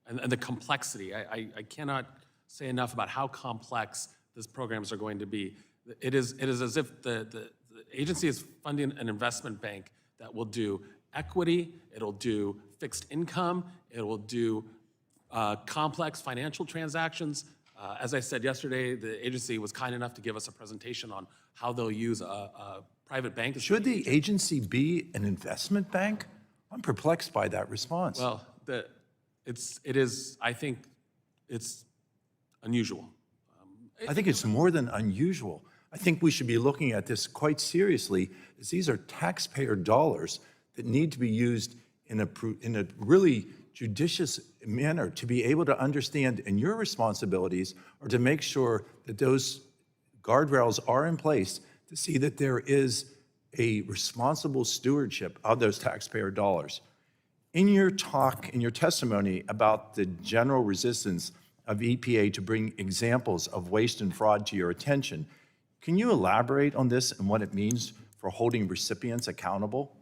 and the complexity. I cannot say enough about how complex these programs are going to be. It is as if the agency is funding an investment bank that will do equity, it'll do fixed income, it will do complex financial transactions. As I said yesterday, the agency was kind enough to give us a presentation on how they'll use a private bank. Should the agency be an investment bank? I'm perplexed by that response. Well, it is, I think it's unusual. I think it's more than unusual. I think we should be looking at this quite seriously, as these are taxpayer dollars that need to be used in a really judicious manner to be able to understand, and your responsibilities are to make sure that those guardrails are in place to see that there is a responsible stewardship of those taxpayer dollars. In your talk, in your testimony about the general resistance of EPA to bring examples of waste and fraud to your attention, can you elaborate on this and what it means for holding recipients accountable?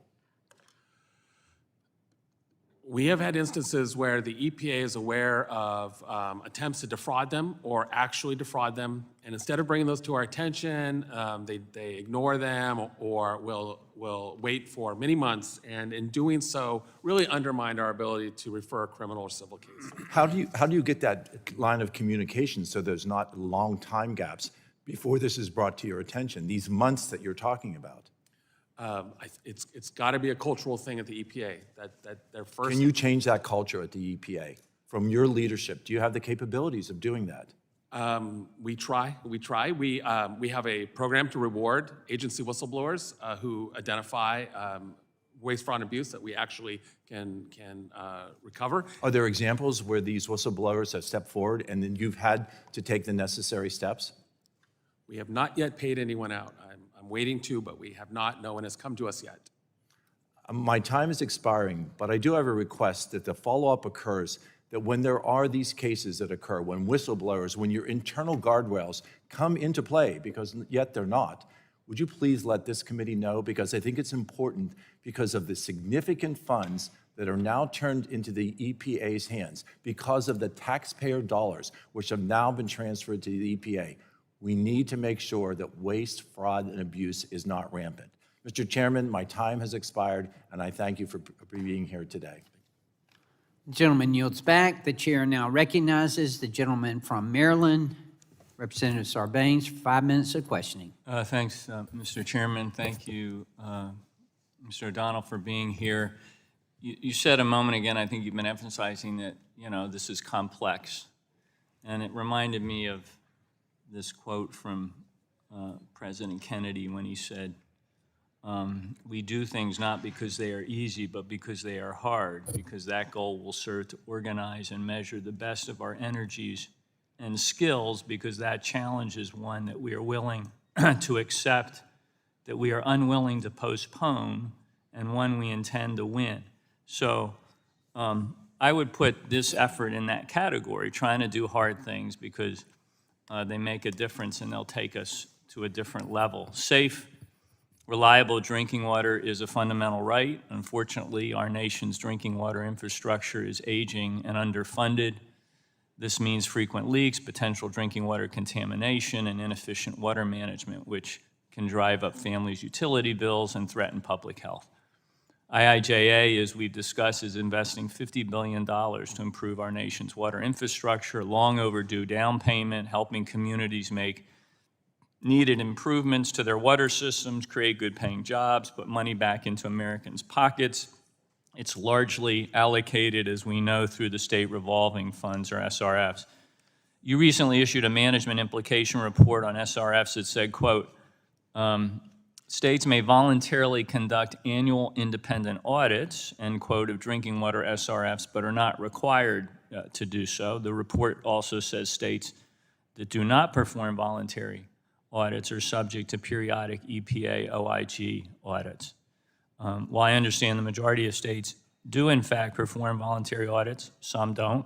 We have had instances where the EPA is aware of attempts to defraud them or actually defraud them, and instead of bringing those to our attention, they ignore them or will wait for many months, and in doing so, really undermine our ability to refer a criminal or civil case. How do you get that line of communication so there's not long time gaps before this is brought to your attention, these months that you're talking about? It's got to be a cultural thing at the EPA that their first. Can you change that culture at the EPA from your leadership? Do you have the capabilities of doing that? We try. We have a program to reward agency whistleblowers who identify waste, fraud, and abuse that we actually can recover. Are there examples where these whistleblowers have stepped forward and then you've had to take the necessary steps? We have not yet paid anyone out. I'm waiting to, but we have not. No one has come to us yet. My time is expiring, but I do have a request that the follow-up occurs, that when there are these cases that occur, when whistleblowers, when your internal guardrails come into play, because yet they're not, would you please let this committee know? Because I think it's important because of the significant funds that are now turned into the EPA's hands because of the taxpayer dollars, which have now been transferred to the EPA. We need to make sure that waste, fraud, and abuse is not rampant. Mr. Chairman, my time has expired, and I thank you for being here today. The gentleman yields back. The chair now recognizes the gentleman from Maryland, Representative Sarbanes, for 5 minutes of questioning. Thanks, Mr. Chairman. Thank you, Mr. O'Donnell, for being here. You said a moment again, I think you've been emphasizing that, this is complex. And it reminded me of this quote from President Kennedy when he said, We do things not because they are easy, but because they are hard, because that goal will serve to organize and measure the best of our energies and skills, because that challenge is one that we are willing to accept, that we are unwilling to postpone, and one we intend to win. So I would put this effort in that category, trying to do hard things because they make a difference and they'll take us to a different level. Safe, reliable drinking water is a fundamental right. Unfortunately, our nation's drinking water infrastructure is aging and underfunded. This means frequent leaks, potential drinking water contamination, and inefficient water management, which can drive up families' utility bills and threaten public health. IIJA, as we've discussed, is investing $50 billion to improve our nation's water infrastructure, long overdue down payment, helping communities make needed improvements to their water systems, create good-paying jobs, put money back into Americans' pockets. It's largely allocated, as we know, through the state revolving funds, or SRFs. You recently issued a management implication report on SRFs that said, quote, states may voluntarily conduct annual independent audits, end quote, of drinking water SRFs, but are not required to do so. The report also says states that do not perform voluntary audits are subject to periodic EPA OIG audits. While I understand the majority of states do in fact perform voluntary audits, some don't.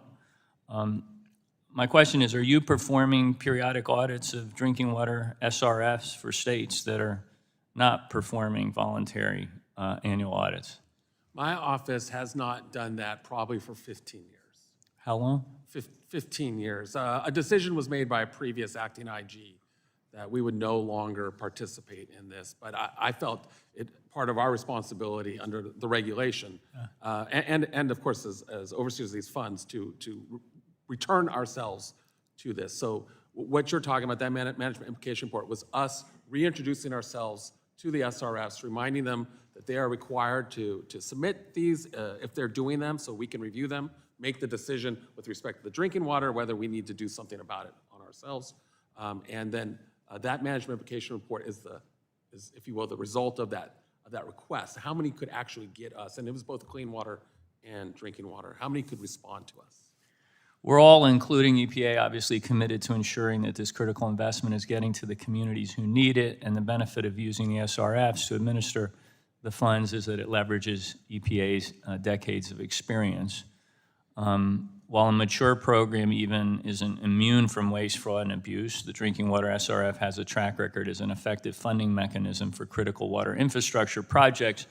My question is, are you performing periodic audits of drinking water SRFs for states that are not performing voluntary annual audits? My office has not done that probably for 15 years. How long? 15 years. A decision was made by a previous acting IG that we would no longer participate in this, but I felt it part of our responsibility under the regulation, and of course as overseers of these funds to return ourselves to this. So what you're talking about, that management implication report, was us reintroducing ourselves to the SRFs, reminding them that they are required to submit these if they're doing them, so we can review them, make the decision with respect to the drinking water, whether we need to do something about it on ourselves. And then that management implication report is, if you will, the result of that request. How many could actually get us? And it was both clean water and drinking water. How many could respond to us? We're all, including EPA, obviously committed to ensuring that this critical investment is getting to the communities who need it, and the benefit of using the SRFs to administer the funds is that it leverages EPA's decades of experience. While a mature program even isn't immune from waste, fraud, and abuse, the Drinking Water SRF has a track record as an effective funding mechanism for critical water infrastructure projects.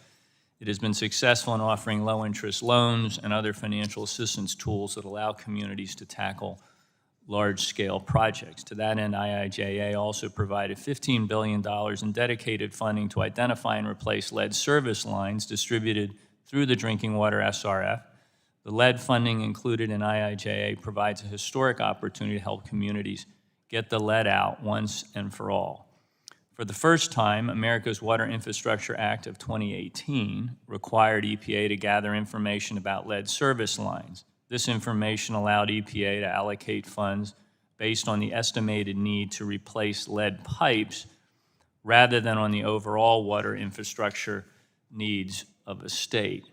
It has been successful in offering low-interest loans and other financial assistance tools that allow communities to tackle large-scale projects. To that end, IIJA also provided $15 billion in dedicated funding to identify and replace lead service lines distributed through the Drinking Water SRF. The lead funding included in IIJA provides a historic opportunity to help communities get the lead out once and for all. For the first time, America's Water Infrastructure Act of 2018 required EPA to gather information about lead service lines. This information allowed EPA to allocate funds based on the estimated need to replace lead pipes rather than on the overall water infrastructure needs of a state.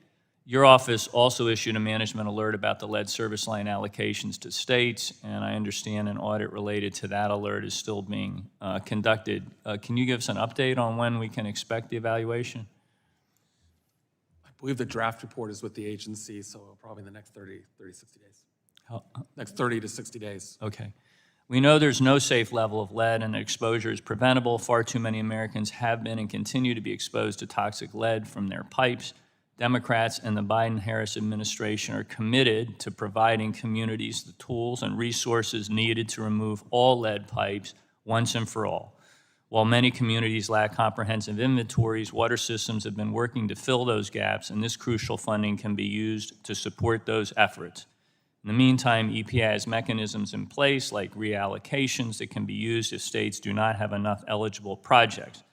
Your office also issued a management alert about the lead service line allocations to states, and I understand an audit related to that alert is still being conducted. Can you give us an update on when we can expect the evaluation? I believe the draft report is with the agency, so probably in the next 60 days. Next 30 to 60 days. Okay. We know there's no safe level of lead and that exposure is preventable. Far too many Americans have been and continue to be exposed to toxic lead from their pipes. Democrats and the Biden-Harris administration are committed to providing communities the tools and resources needed to remove all lead pipes once and for all. While many communities lack comprehensive inventories, water systems have been working to fill those gaps, and this crucial funding can be used to support those efforts. In the meantime, EPA has mechanisms in place like reallocations that can be used if states do not have enough eligible projects.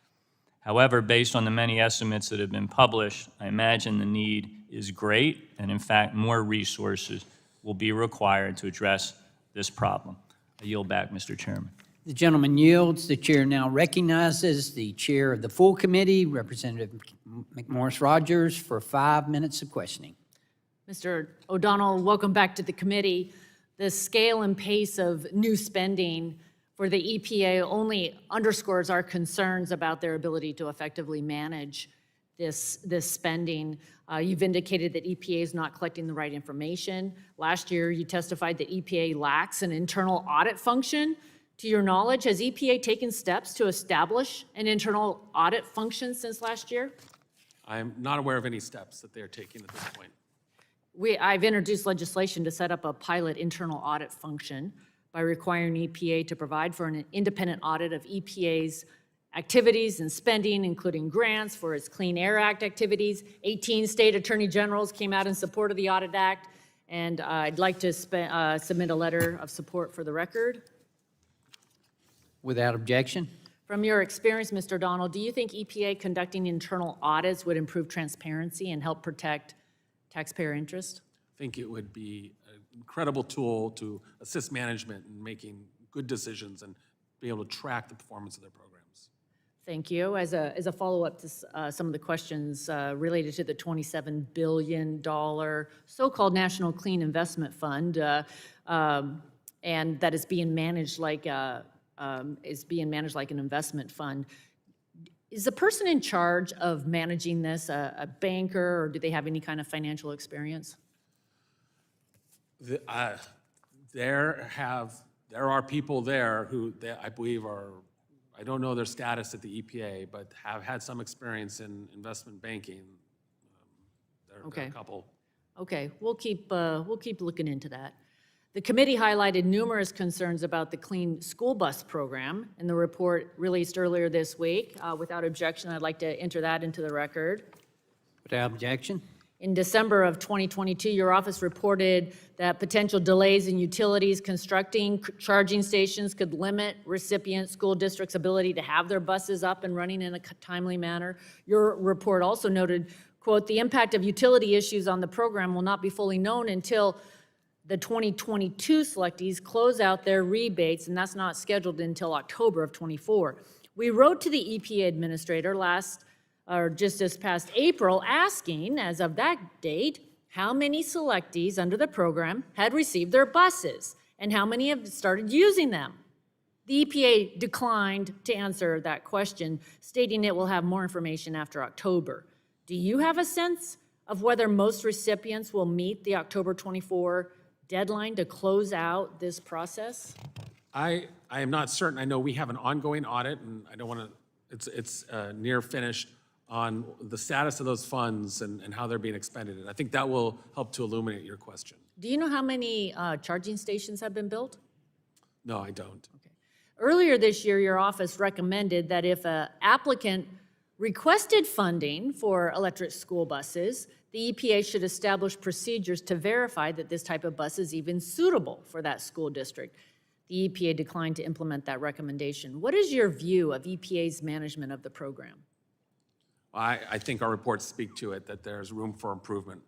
However, based on the many estimates that have been published, I imagine the need is great, and in fact, more resources will be required to address this problem. I yield back, Mr. Chairman. The gentleman yields. The chair now recognizes the chair of the full committee, Representative McMorris Rogers, for 5 minutes of questioning. Mr. O'Donnell, welcome back to the committee. The scale and pace of new spending for the EPA only underscores our concerns about their ability to effectively manage this spending. You've indicated that EPA is not collecting the right information. Last year, you testified that EPA lacks an internal audit function. To your knowledge, has EPA taken steps to establish an internal audit function since last year? I'm not aware of any steps that they are taking at this point. I've introduced legislation to set up a pilot internal audit function by requiring EPA to provide for an independent audit of EPA's activities and spending, including grants for its Clean Air Act activities. 18 state attorney generals came out in support of the Audit Act, and I'd like to submit a letter of support for the record. Without objection. From your experience, Mr. O'Donnell, do you think EPA conducting internal audits would improve transparency and help protect taxpayer interest? I think it would be an incredible tool to assist management in making good decisions and be able to track the performance of their programs. Thank you. As a follow-up to some of the questions related to the $27 billion so-called National Clean Investment Fund, and that is being managed like an investment fund. Is the person in charge of managing this a banker, or do they have any kind of financial experience? There are people there who I believe are, I don't know their status at the EPA, but have had some experience in investment banking. There are a couple. Okay, we'll keep looking into that. The committee highlighted numerous concerns about the Clean School Bus Program in the report released earlier this week. Without objection, I'd like to enter that into the record. Without objection. In December of 2022, your office reported that potential delays in utilities constructing charging stations could limit recipient school districts' ability to have their buses up and running in a timely manner. Your report also noted, quote, the impact of utility issues on the program will not be fully known until the 2022 selectees close out their rebates, and that's not scheduled until October of 24. We wrote to the EPA administrator just this past April, asking, as of that date, how many selectees under the program had received their buses and how many have started using them. The EPA declined to answer that question, stating it will have more information after October. Do you have a sense of whether most recipients will meet the October 24 deadline to close out this process? I am not certain. I know we have an ongoing audit, and I don't want to, it's near finished on the status of those funds and how they're being expended. And I think that will help to illuminate your question. Do you know how many charging stations have been built? No, I don't. Okay. Earlier this year, your office recommended that if an applicant requested funding for electric school buses, the EPA should establish procedures to verify that this type of bus is even suitable for that school district. The EPA declined to implement that recommendation. What is your view of EPA's management of the program? I think our reports speak to it, that there's room for improvement.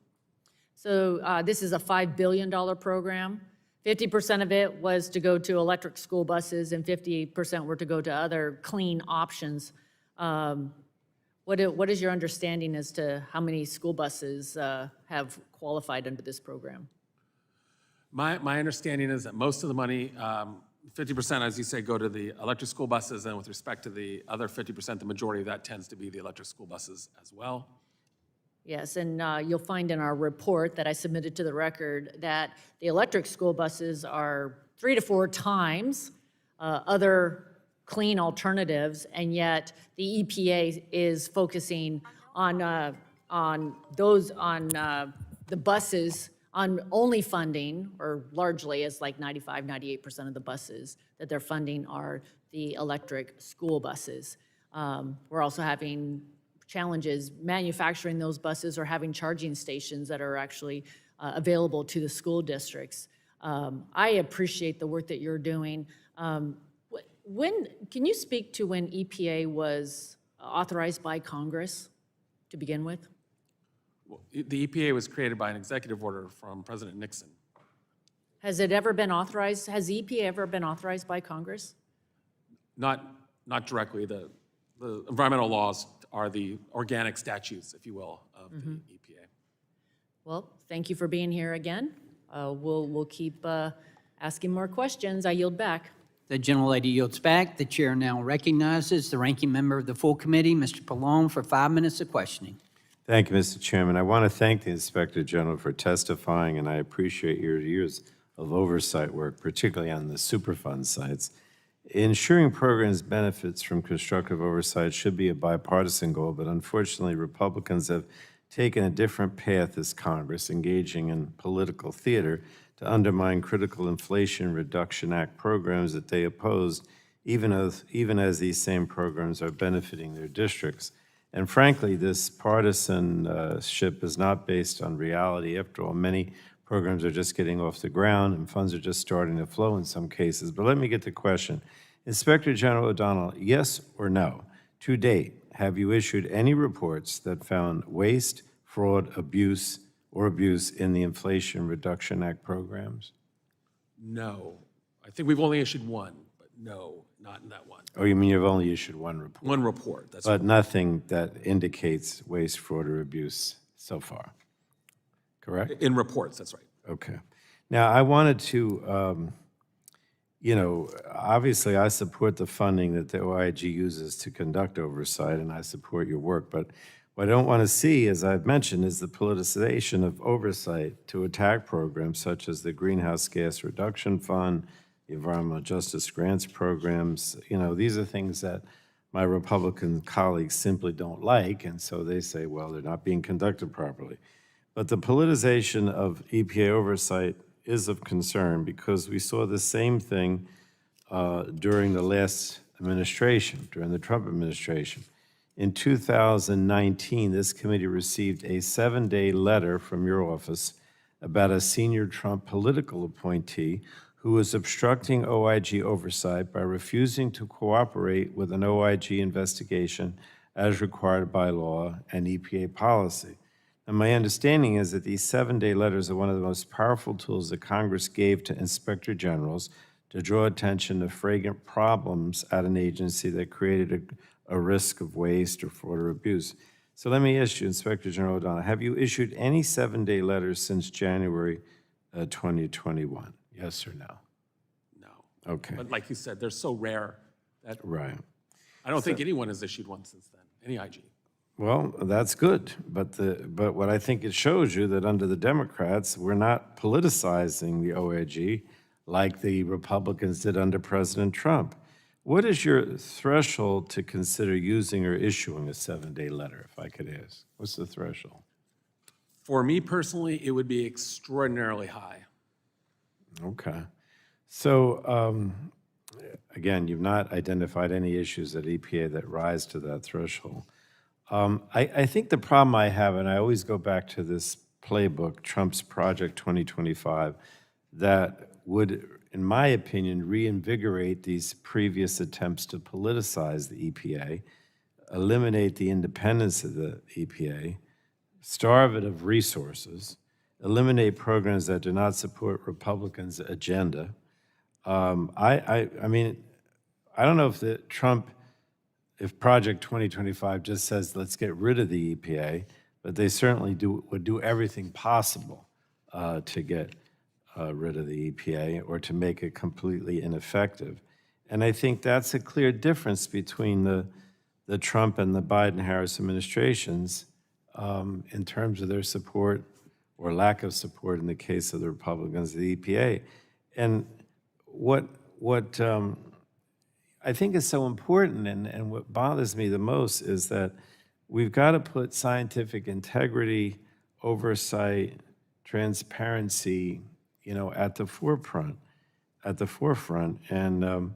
So this is a $5 billion program. 50% of it was to go to electric school buses and 50% were to go to other clean options. What is your understanding as to how many school buses have qualified under this program? My understanding is that most of the money, 50%, as you say, go to the electric school buses, and with respect to the other 50%, the majority of that tends to be the electric school buses as well. Yes, and you'll find in our report that I submitted to the record that the electric school buses are 3 to 4 times other clean alternatives, and yet the EPA is focusing on the buses, on only funding, or largely as like 95, 98% of the buses that they're funding are the electric school buses. We're also having challenges manufacturing those buses or having charging stations that are actually available to the school districts. I appreciate the work that you're doing. Can you speak to when EPA was authorized by Congress to begin with? Well, the EPA was created by an executive order from President Nixon. Has it ever been authorized? Has the EPA ever been authorized by Congress? Not directly. The environmental laws are the organic statutes, if you will, of the EPA. Well, thank you for being here again. We'll keep asking more questions. I yield back. The gentlelady yields back. The chair now recognizes the ranking member of the full committee, Mr. Pallone, for 5 minutes of questioning. Thank you, Mr. Chairman. I want to thank the Inspector General for testifying, and I appreciate your years of oversight work, particularly on the Superfund sites. Ensuring programs benefits from constructive oversight should be a bipartisan goal, but unfortunately, Republicans have taken a different path as Congress, engaging in political theater to undermine critical Inflation Reduction Act programs that they opposed, even as these same programs are benefiting their districts. And frankly, this partisanship is not based on reality. After all, many programs are just getting off the ground and funds are just starting to flow in some cases. But let me get the question. Inspector General O'Donnell, yes or no, to date, have you issued any reports that found waste, fraud, abuse in the Inflation Reduction Act programs? No. I think we've only issued one, but no, not in that one. Oh, you mean you've only issued one report? One report, that's But nothing that indicates waste, fraud, or abuse so far, correct? in reports, that's right. Okay. Now, I wanted to, obviously I support the funding that the OIG uses to conduct oversight, and I support your work, but what I don't want to see, as I've mentioned, is the politicization of oversight to attack programs such as the Greenhouse Gas Reduction Fund, the Environmental Justice Grants programs. These are things that my Republican colleagues simply don't like, and so they say, well, they're not being conducted properly. But the politicization of EPA oversight is of concern because we saw the same thing during the last administration, during the Trump administration. In 2019, this committee received a 7-day letter from your office about a senior Trump political appointee who was obstructing OIG oversight by refusing to cooperate with an OIG investigation as required by law and EPA policy. And my understanding is that these 7-day letters are one of the most powerful tools that Congress gave to inspector generals to draw attention to flagrant problems at an agency that created a risk of waste or fraud or abuse. So let me ask you, Inspector General O'Donnell, have you issued any 7-day letters since January 2021? Yes or no? No. Okay. But like you said, they're so rare that Right. I don't think anyone has issued one since then, any IG. Well, that's good, but what I think it shows you that under the Democrats, we're not politicizing the OIG like the Republicans did under President Trump. What is your threshold to consider using or issuing a 7-day letter, if I could ask? What's the threshold? For me personally, it would be extraordinarily high. Okay. So, again, you've not identified any issues at EPA that rise to that threshold. I think the problem I have, and I always go back to this playbook, Trump's Project 2025, that would, in my opinion, reinvigorate these previous attempts to politicize the EPA, eliminate the independence of the EPA, starve it of resources, eliminate programs that do not support Republicans' agenda. I mean, I don't know if Project 2025 just says, let's get rid of the EPA, but they certainly would do everything possible to get rid of the EPA or to make it completely ineffective. And I think that's a clear difference between the Trump and the Biden-Harris administrations in terms of their support or lack of support in the case of the Republicans of the EPA. And what I think is so important and what bothers me the most is that we've got to put scientific integrity, oversight, transparency, at the forefront. And,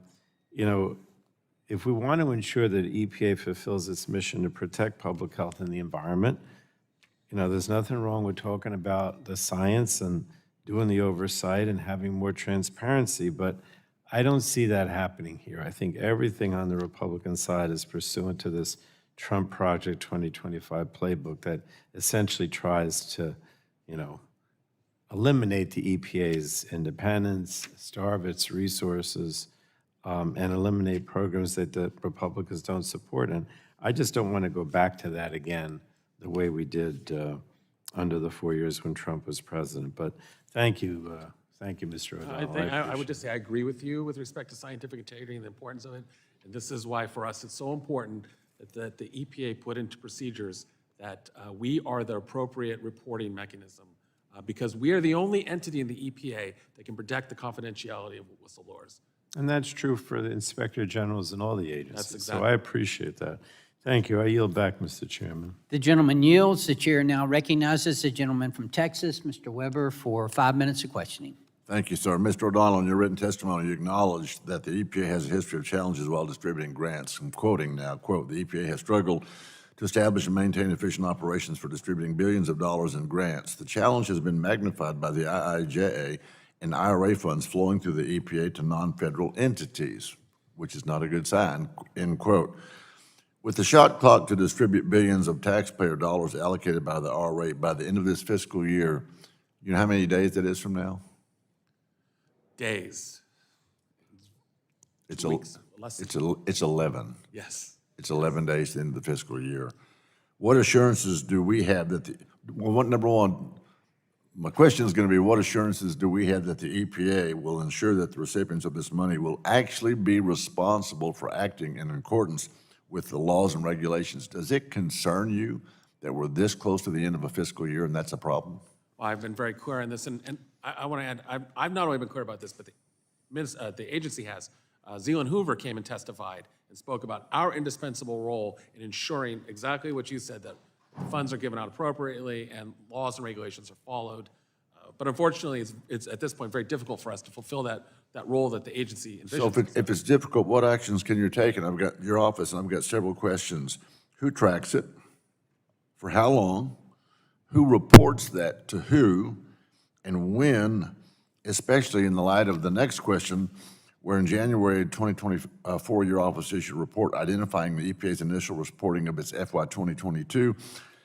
if we want to ensure that EPA fulfills its mission to protect public health and the environment, there's nothing wrong with talking about the science and doing the oversight and having more transparency, but I don't see that happening here. I think everything on the Republican side is pursuant to this Trump Project 2025 playbook that essentially tries to, eliminate the EPA's independence, starve its resources, and eliminate programs that the Republicans don't support. And I just don't want to go back to that again, the way we did under the 4 years when Trump was president. But thank you, Mr. O'Donnell. I would just say I agree with you with respect to scientific integrity and the importance of it. And this is why, for us, it's so important that the EPA put into procedures that we are the appropriate reporting mechanism, because we are the only entity in the EPA that can protect the confidentiality of whistleblowers. And that's true for the inspector generals and all the agencies. exactly- So I appreciate that. Thank you. I yield back, Mr. Chairman. The gentleman yields. The chair now recognizes the gentleman from Texas, Mr. Weber, for 5 minutes of questioning. Thank you, sir. Mr. O'Donnell, in your written testimony, you acknowledged that the EPA has a history of challenges while distributing grants. I'm quoting now, quote, "The EPA has struggled to establish and maintain efficient operations for distributing billions of dollars in grants. The challenge has been magnified by the IIJA and IRA funds flowing through the EPA to non-federal entities," which is not a good sign, end quote. "With the shot clock to distribute billions of taxpayer dollars allocated by the IRA by the end of this fiscal year, you know how many days that is from now?" Days, It's weeks, less than- it's 11. yes. It's 11 days to the end of the fiscal year. What assurances do we have that number one, my question is going to be, what assurances do we have that the EPA will ensure that the recipients of this money will actually be responsible for acting in accordance with the laws and regulations? Does it concern you that we're this close to the end of a fiscal year and that's a problem? Well, I've been very clear on this, and I want to add, I've not only been clear about this, but the agency has. Zealand Hoover came and testified and spoke about our indispensable role in ensuring exactly what you said, that funds are given out appropriately and laws and regulations are followed. But unfortunately, it's at this point very difficult for us to fulfill that role that the agency envisions. So if it's difficult, what actions can you take? And I've got your office, and I've got several questions. Who tracks it? For how long? Who reports that to who? And when, especially in the light of the next question, where in January 2024, your office issued a report identifying the EPA's initial reporting of its FY 2022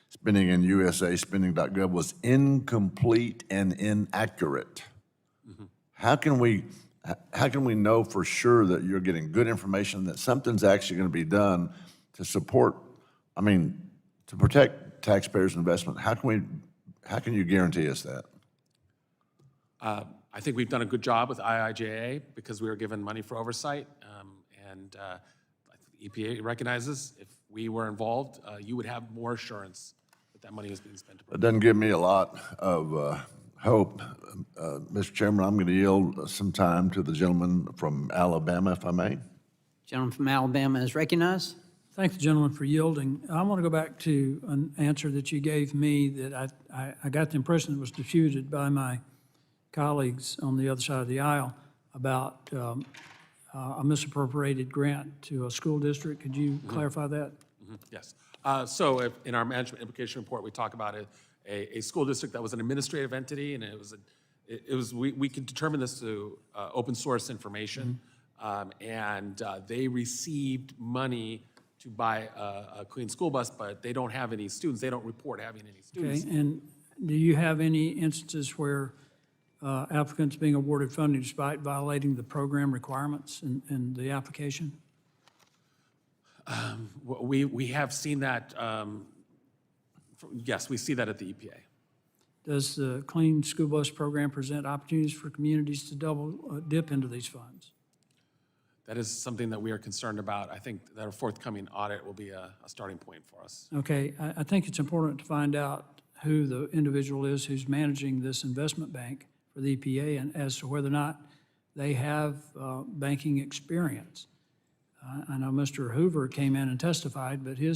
spending in USA spending.gov was incomplete and inaccurate. How can we know for sure that you're getting good information, that something's actually going to be done to support, to protect taxpayers' investment? How can you guarantee us that? I think we've done a good job with IIJA because we were given money for oversight, and the EPA recognizes if we were involved, you would have more assurance that that money is being spent. It doesn't give me a lot of hope. Mr. Chairman, I'm going to yield some time to the gentleman from Alabama, if I may. Gentleman from Alabama is recognized. Thank the gentleman for yielding. I want to go back to an answer that you gave me that I got the impression it was disputed by my colleagues on the other side of the aisle about a misappropriated grant to a school district. Could you clarify that? Yes. So in our management implication report, we talk about a school district that was an administrative entity, and we could determine this through open source information, and they received money to buy a clean school bus, but they don't have any students. They don't report having any students. Okay, and do you have any instances where applicants being awarded funding despite violating the program requirements in the application? We have seen that, yes, we see that at the EPA. Does the Clean School Bus Program present opportunities for communities to double dip into these funds? That is something that we are concerned about. I think that a forthcoming audit will be a starting point for us. Okay, I think it's important to find out who the individual is who's managing this investment bank for the EPA and as to whether or not they have banking experience. I know Mr. Hoover came in and testified, but he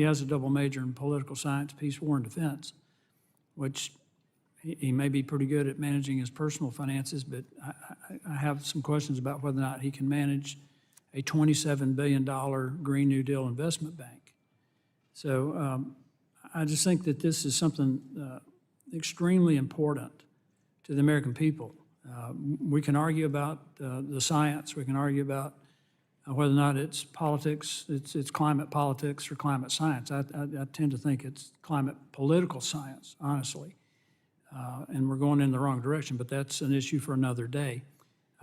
has a double major in political science, peace, war, and defense, which he may be pretty good at managing his personal finances, but I have some questions about whether or not he can manage a $27 billion Green New Deal investment bank. So I just think that this is something extremely important to the American people. We can argue about the science. We can argue about whether or not it's politics, it's climate politics or climate science. I tend to think it's climate political science, honestly. And we're going in the wrong direction, but that's an issue for another day.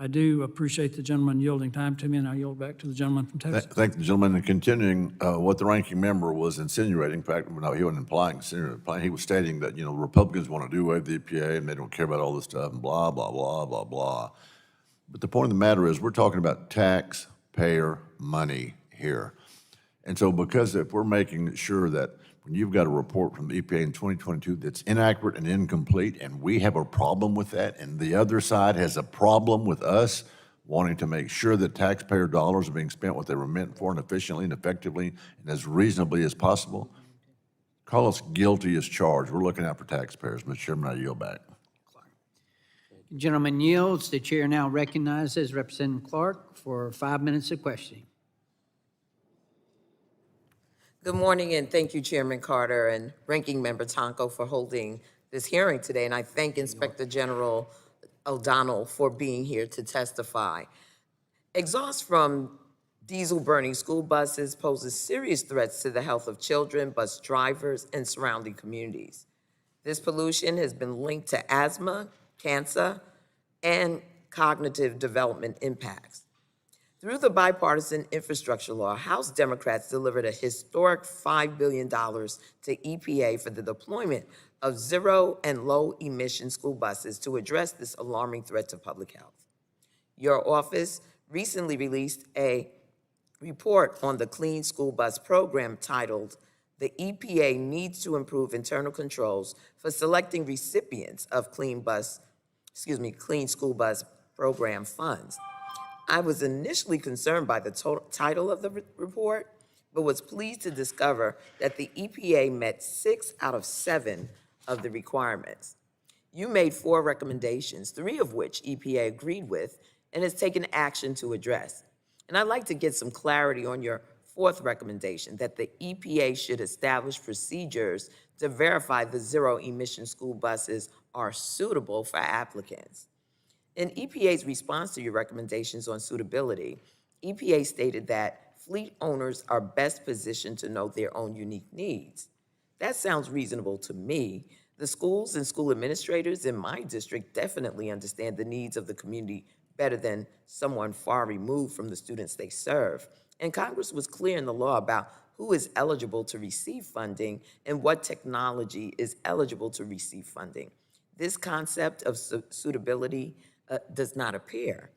I do appreciate the gentleman yielding time to me, and I yield back to the gentleman from Texas. Thank the gentleman, and continuing what the ranking member was insinuating. In fact, no, he wasn't implying, he was stating that, Republicans want to do away with the EPA and they don't care about all this stuff and blah, blah, blah, blah, blah. But the point of the matter is, we're talking about taxpayer money here. And so because if we're making sure that when you've got a report from the EPA in 2022 that's inaccurate and incomplete, and we have a problem with that, and the other side has a problem with us wanting to make sure that taxpayer dollars are being spent what they were meant for and efficiently and effectively and as reasonably as possible, call us guilty as charged. We're looking out for taxpayers. Mr. Chairman, I yield back. Gentleman yields. The chair now recognizes Representative Clark for 5 minutes of questioning. Good morning, and thank you, Chairman Carter and Ranking Member Tonko, for holding this hearing today. And I thank Inspector General O'Donnell for being here to testify. Exhaust from diesel-burning school buses poses serious threats to the health of children, bus drivers, and surrounding communities. This pollution has been linked to asthma, cancer, and cognitive development impacts. Through the bipartisan infrastructure law, House Democrats delivered a historic $5 billion to EPA for the deployment of zero and low emission school buses to address this alarming threat to public health. Your office recently released a report on the Clean School Bus Program titled, "The EPA Needs to Improve Internal Controls for Selecting Recipients of Clean School Bus Program Funds." I was initially concerned by the title of the report, but was pleased to discover that the EPA met 6 out of 7 of the requirements. You made 4 recommendations, 3 of which EPA agreed with and has taken action to address. And I'd like to get some clarity on your 4th recommendation, that the EPA should establish procedures to verify the zero-emission school buses are suitable for applicants. In EPA's response to your recommendations on suitability, EPA stated that fleet owners are best positioned to know their own unique needs. That sounds reasonable to me. The schools and school administrators in my district definitely understand the needs of the community better than someone far removed from the students they serve. And Congress was clear in the law about who is eligible to receive funding and what technology is eligible to receive funding. This concept of suitability does not appear.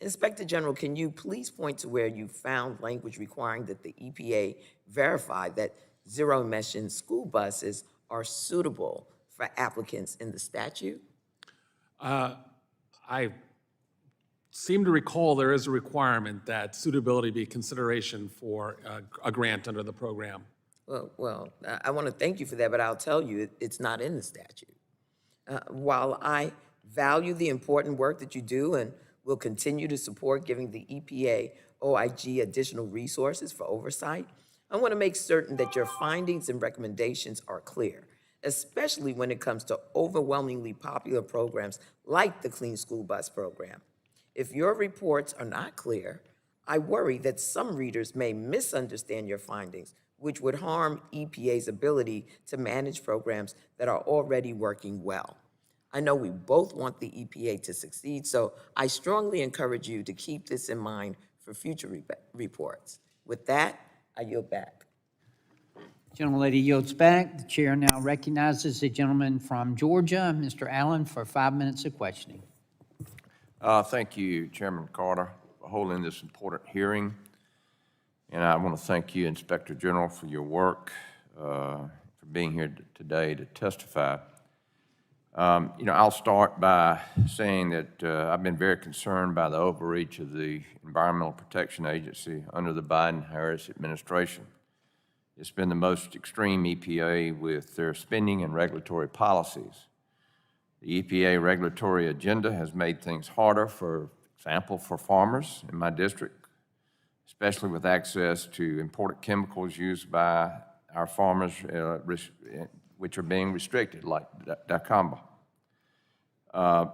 Inspector General, can you please point to where you found language requiring that the EPA verify that zero-emission school buses are suitable for applicants in the statute? I seem to recall there is a requirement that suitability be consideration for a grant under the program. Well, I want to thank you for that, but I'll tell you, it's not in the statute. While I value the important work that you do and will continue to support giving the EPA OIG additional resources for oversight, I want to make certain that your findings and recommendations are clear, especially when it comes to overwhelmingly popular programs like the Clean School Bus Program. If your reports are not clear, I worry that some readers may misunderstand your findings, which would harm EPA's ability to manage programs that are already working well. I know we both want the EPA to succeed, so I strongly encourage you to keep this in mind for future reports. With that, I yield back. Gentlelady yields back. The chair now recognizes the gentleman from Georgia, Mr. Allen, for 5 minutes of questioning. Thank you, Chairman Carter, for holding this important hearing. And I want to thank you, Inspector General, for your work, for being here today to testify. I'll start by saying that I've been very concerned by the overreach of the Environmental Protection Agency under the Biden-Harris administration. It's been the most extreme EPA with their spending and regulatory policies. The EPA regulatory agenda has made things harder, for example, for farmers in my district, especially with access to important chemicals used by our farmers, which are being restricted, like dicamba.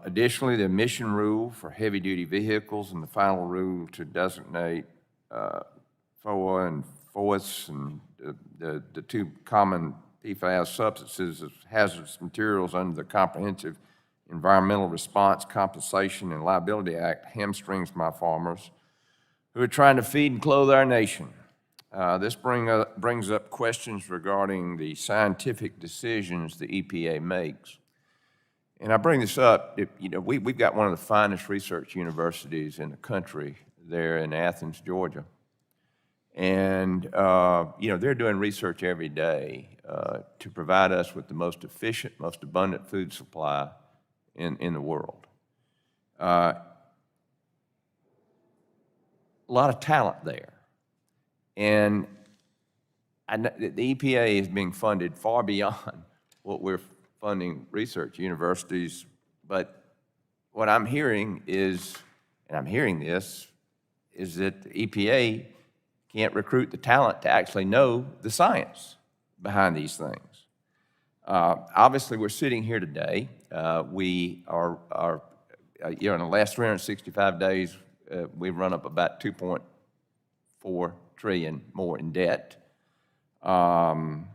Additionally, the emission rule for heavy-duty vehicles and the final rule to designate FOA and FOAS and the 2 common PFAS substances as hazardous materials under the Comprehensive Environmental Response, Compensation, and Liability Act hamstrings my farmers who are trying to feed and clothe our nation. This brings up questions regarding the scientific decisions the EPA makes. And I bring this up, we've got one of the finest research universities in the country there in Athens, Georgia. And, they're doing research every day to provide us with the most efficient, most abundant food supply in the world. A lot of talent there. And the EPA is being funded far beyond what we're funding research universities. But what I'm hearing is, and I'm hearing this, is that the EPA can't recruit the talent to actually know the science behind these things. Obviously, we're sitting here today. We are in the last 365 days, we've run up about $2.4 trillion more in debt. And,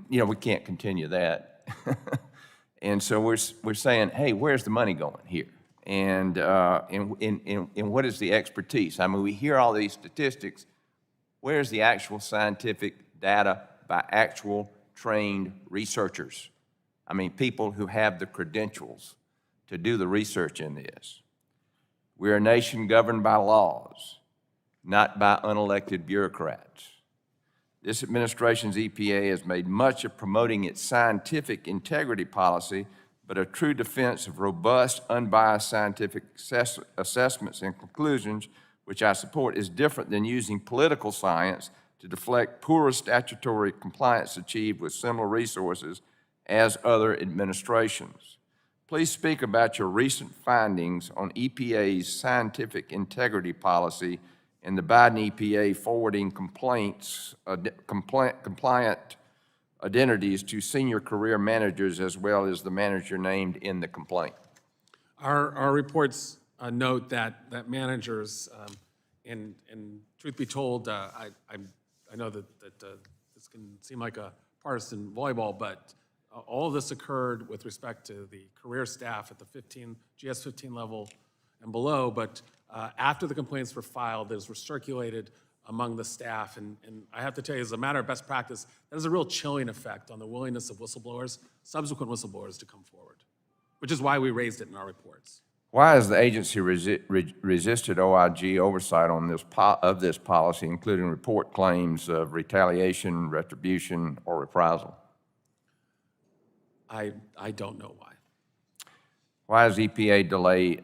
we can't continue that. And so we're saying, hey, where's the money going here? And what is the expertise? I mean, we hear all these statistics. Where's the actual scientific data by actual trained researchers? I mean, people who have the credentials to do the research in this. We're a nation governed by laws, not by unelected bureaucrats. This administration's EPA has made much of promoting its scientific integrity policy, but a true defense of robust, unbiased scientific assessments and conclusions, which I support, is different than using political science to deflect poor statutory compliance achieved with similar resources as other administrations. Please speak about your recent findings on EPA's scientific integrity policy and the Biden EPA forwarding compliant identities to senior career managers as well as the manager named in the complaint. Our reports note that managers, and truth be told, I know that this can seem like a partisan volleyball, but all of this occurred with respect to the career staff at the GS 15 level and below, but after the complaints were filed, those were circulated among the staff, and I have to tell you, as a matter of best practice, that has a real chilling effect on the willingness of whistleblowers, subsequent whistleblowers, to come forward, which is why we raised it in our reports. Why has the agency resisted OIG oversight on this policy, including report claims of retaliation, retribution, or reprisal? I don't know why. Why has EPA delay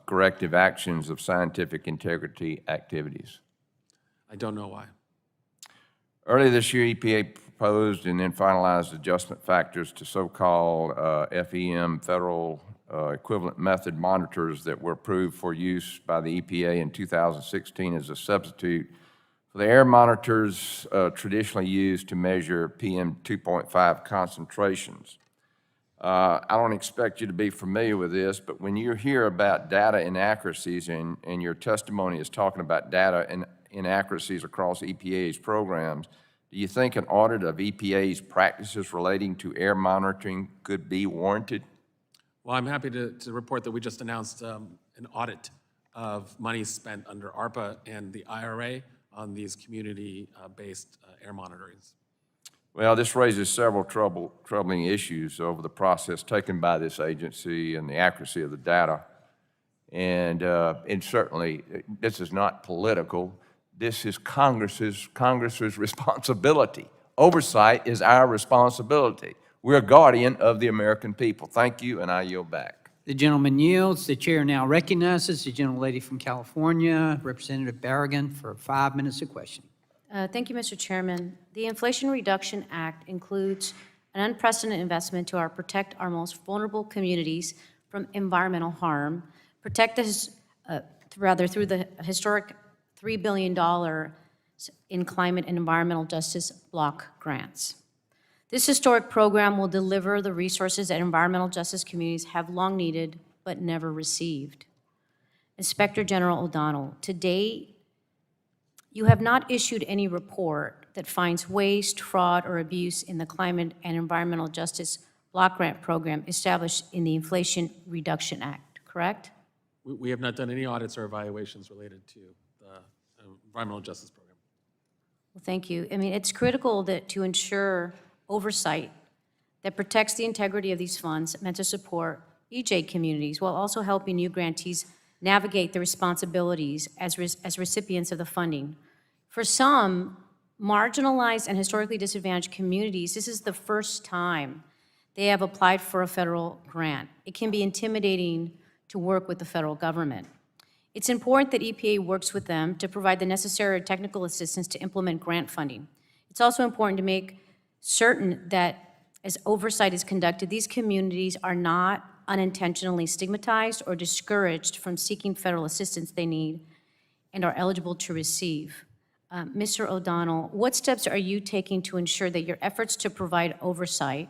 corrective actions of scientific integrity activities? I don't know why. Earlier this year, EPA proposed and then finalized adjustment factors to so-called FEM, Federal Equivalent Method monitors that were approved for use by the EPA in 2016 as a substitute for the air monitors traditionally used to measure PM 2.5 concentrations. I don't expect you to be familiar with this, but when you hear about data inaccuracies and your testimony is talking about data inaccuracies across EPA's programs, do you think an audit of EPA's practices relating to air monitoring could be warranted? Well, I'm happy to report that we just announced an audit of money spent under ARPA and the IRA on these community-based air monitorings. Well, this raises several troubling issues over the process taken by this agency and the accuracy of the data. And certainly, this is not political. This is Congress's responsibility. Oversight is our responsibility. We're a guardian of the American people. Thank you, and I yield back. The gentleman yields. The chair now recognizes the gentlelady from California, Representative Barragan, for 5 minutes of questioning. Thank you, Mr. Chairman. The Inflation Reduction Act includes an unprecedented investment to protect our most vulnerable communities from environmental harm, through the historic $3 billion in climate and environmental justice block grants. This historic program will deliver the resources that environmental justice communities have long needed but never received. Inspector General O'Donnell, to date, you have not issued any report that finds waste, fraud, or abuse in the climate and environmental justice block grant program established in the Inflation Reduction Act, correct? We have not done any audits or evaluations related to the environmental justice program. Well, thank you. I mean, it's critical that to ensure oversight that protects the integrity of these funds meant to support EJ communities while also helping new grantees navigate the responsibilities as recipients of the funding. For some marginalized and historically disadvantaged communities, this is the first time they have applied for a federal grant. It can be intimidating to work with the federal government. It's important that EPA works with them to provide the necessary technical assistance to implement grant funding. It's also important to make certain that as oversight is conducted, these communities are not unintentionally stigmatized or discouraged from seeking federal assistance they need and are eligible to receive. Mr. O'Donnell, what steps are you taking to ensure that your efforts to provide oversight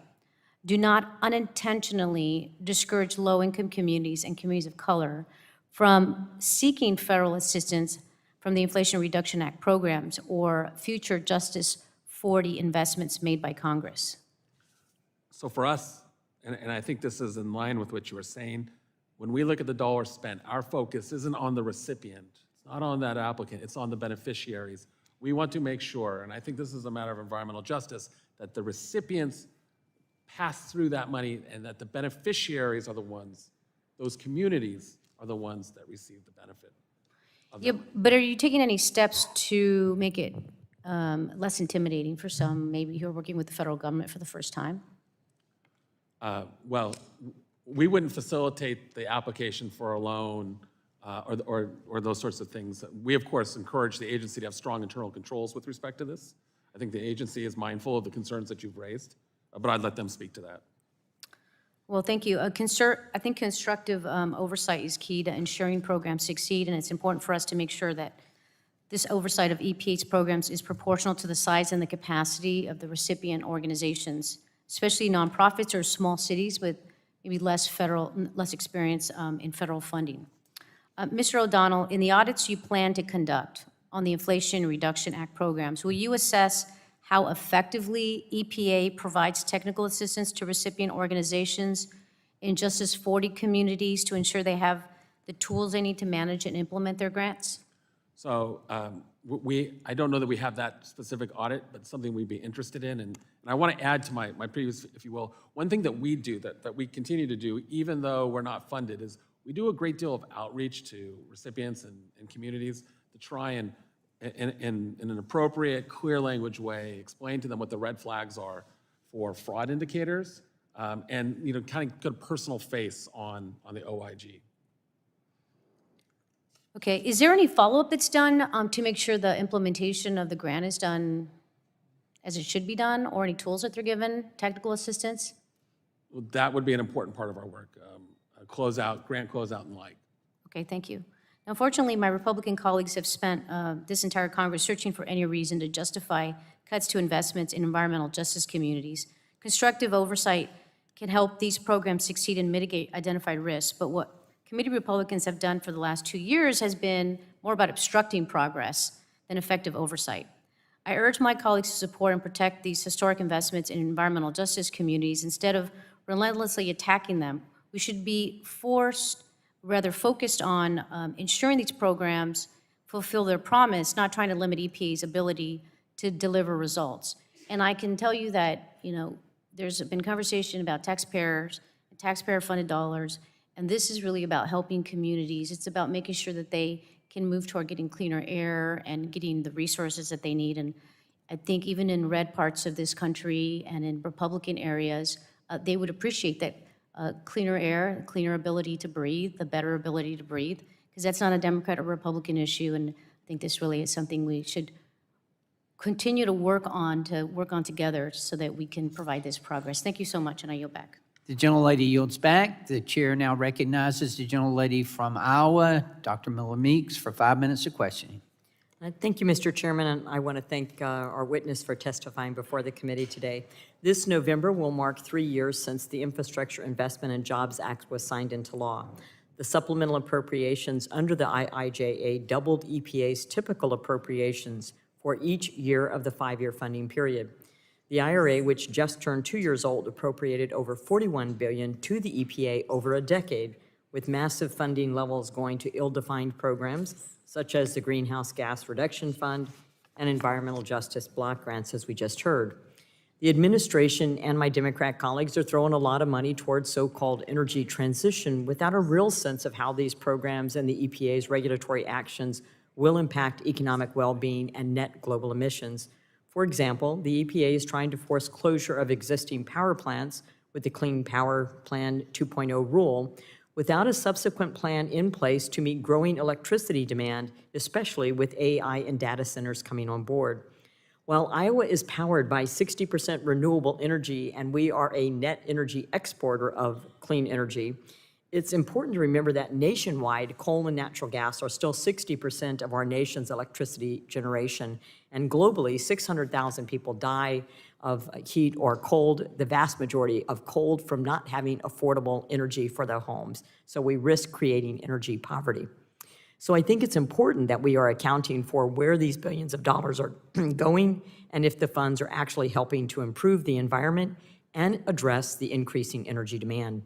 do not unintentionally discourage low-income communities and communities of color from seeking federal assistance from the Inflation Reduction Act programs or future Justice 40 investments made by Congress? So for us, and I think this is in line with what you were saying, when we look at the dollars spent, our focus isn't on the recipient. It's not on that applicant. It's on the beneficiaries. We want to make sure, and I think this is a matter of environmental justice, that the recipients pass through that money and that the beneficiaries are the ones, those communities are the ones that receive the benefit. Yeah, but are you taking any steps to make it less intimidating for some, maybe who are working with the federal government for the first time? Well, we wouldn't facilitate the application for a loan or those sorts of things. We, of course, encourage the agency to have strong internal controls with respect to this. I think the agency is mindful of the concerns that you've raised, but I'd let them speak to that. Well, thank you. I think constructive oversight is key to ensuring programs succeed, and it's important for us to make sure that this oversight of EPA's programs is proportional to the size and the capacity of the recipient organizations, especially nonprofits or small cities with maybe less experience in federal funding. Mr. O'Donnell, in the audits you plan to conduct on the Inflation Reduction Act programs, will you assess how effectively EPA provides technical assistance to recipient organizations in Justice 40 communities to ensure they have the tools they need to manage and implement their grants? So I don't know that we have that specific audit, but something we'd be interested in. And I want to add to my previous, if you will, one thing that we do, that we continue to do, even though we're not funded, is we do a great deal of outreach to recipients and communities to try and, in an appropriate, clear language way, explain to them what the red flags are for fraud indicators, and kind of put a personal face on the OIG. Okay, is there any follow-up that's done to make sure the implementation of the grant is done as it should be done, or any tools that they're given, technical assistance? Well, that would be an important part of our work, grant closeout and the like. Okay, thank you. Now, unfortunately, my Republican colleagues have spent this entire Congress searching for any reason to justify cuts to investments in environmental justice communities. Constructive oversight can help these programs succeed and mitigate identified risks, but what committee Republicans have done for the last 2 years has been more about obstructing progress than effective oversight. I urge my colleagues to support and protect these historic investments in environmental justice communities instead of relentlessly attacking them. We should be focused on ensuring these programs fulfill their promise, not trying to limit EPA's ability to deliver results. And I can tell you that, there's been conversation about taxpayer-funded dollars, and this is really about helping communities. It's about making sure that they can move toward getting cleaner air and getting the resources that they need. And I think even in red parts of this country and in Republican areas, they would appreciate that cleaner air, cleaner ability to breathe, the better ability to breathe, because that's not a Democrat or Republican issue, and I think this really is something we should continue to work on together so that we can provide this progress. Thank you so much, and I yield back. The gentlelady yields back. The chair now recognizes the gentlelady from Iowa, Dr. Miller Meeks, for 5 minutes of questioning. Thank you, Mr. Chairman, and I want to thank our witness for testifying before the committee today. This November will mark 3 years since the Infrastructure Investment and Jobs Act was signed into law. The supplemental appropriations under the IIJA doubled EPA's typical appropriations for each year of the 5-year funding period. The IRA, which just turned 2 years old, appropriated over $41 billion to the EPA over a decade, with massive funding levels going to ill-defined programs such as the Greenhouse Gas Reduction Fund and environmental justice block grants, as we just heard. The administration and my Democrat colleagues are throwing a lot of money towards so-called energy transition without a real sense of how these programs and the EPA's regulatory actions will impact economic well-being and net global emissions. For example, the EPA is trying to force closure of existing power plants with the Clean Power Plan 2.0 rule without a subsequent plan in place to meet growing electricity demand, especially with AI and data centers coming on board. While Iowa is powered by 60% renewable energy and we are a net energy exporter of clean energy, it's important to remember that nationwide, coal and natural gas are still 60% of our nation's electricity generation, and globally, 600,000 people die of heat or cold, the vast majority of cold from not having affordable energy for their homes. So we risk creating energy poverty. So I think it's important that we are accounting for where these billions of dollars are going and if the funds are actually helping to improve the environment and address the increasing energy demand.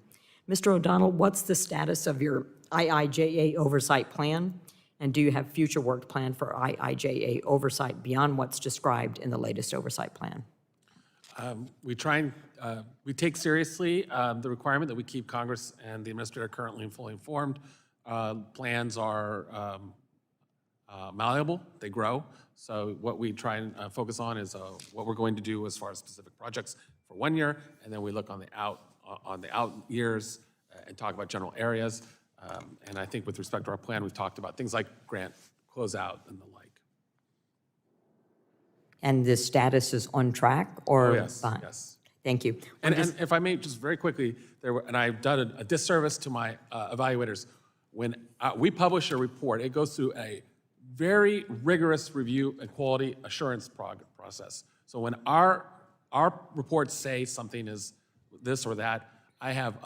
Mr. O'Donnell, what's the status of your IIJA oversight plan? And do you have future work planned for IIJA oversight beyond what's described in the latest oversight plan? We take seriously the requirement that we keep Congress and the administrator currently and fully informed. Plans are malleable, they grow. So what we try and focus on is what we're going to do as far as specific projects for 1 year, and then we look on the out years and talk about general areas. And I think with respect to our plan, we've talked about things like grant closeout and the like. And the status is on track or? Oh, yes, behind? yes. Thank you. And if I may, just very quickly, and I've done a disservice to my evaluators. When we publish a report, it goes through a very rigorous review and quality assurance process. So when our reports say something is this or that, I have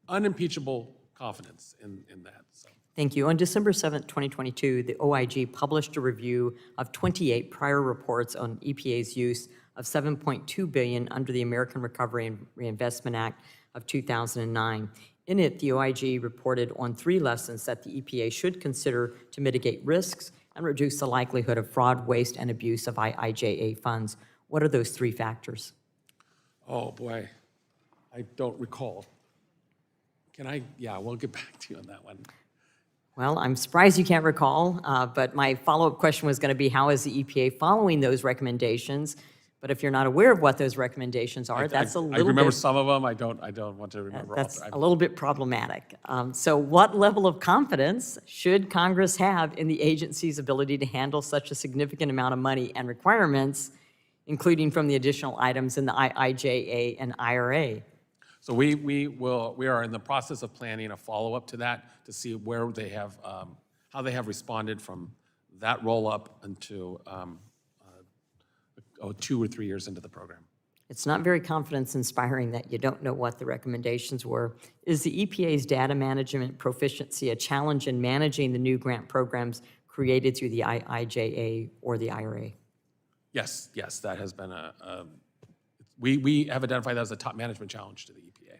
unimpeachable confidence in that. So. Thank you. On December 7th, 2022, the OIG published a review of 28 prior reports on EPA's use of $7.2 billion under the American Recovery and Reinvestment Act of 2009. In it, the OIG reported on 3 lessons that the EPA should consider to mitigate risks and reduce the likelihood of fraud, waste, and abuse of IIJA funds. What are those 3 factors? Oh, boy. I don't recall. Yeah, we'll get back to you on that one. Well, I'm surprised you can't recall, but my follow-up question was going to be, how is the EPA following those recommendations? But if you're not aware of what those recommendations are, that's a little bit... I remember some of them. I don't want to remember all. That's a little bit problematic. So what level of confidence should Congress have in the agency's ability to handle such a significant amount of money and requirements, including from the additional items in the IIJA and IRA? So we are in the process of planning a follow-up to that to see where they have, how they have responded from that roll-up into 2 or 3 years into the program. It's not very confidence-inspiring that you don't know what the recommendations were. Is the EPA's data management proficiency a challenge in managing the new grant programs created through the IIJA or the IRA? Yes, that has been we have identified that as a top management challenge to the EPA.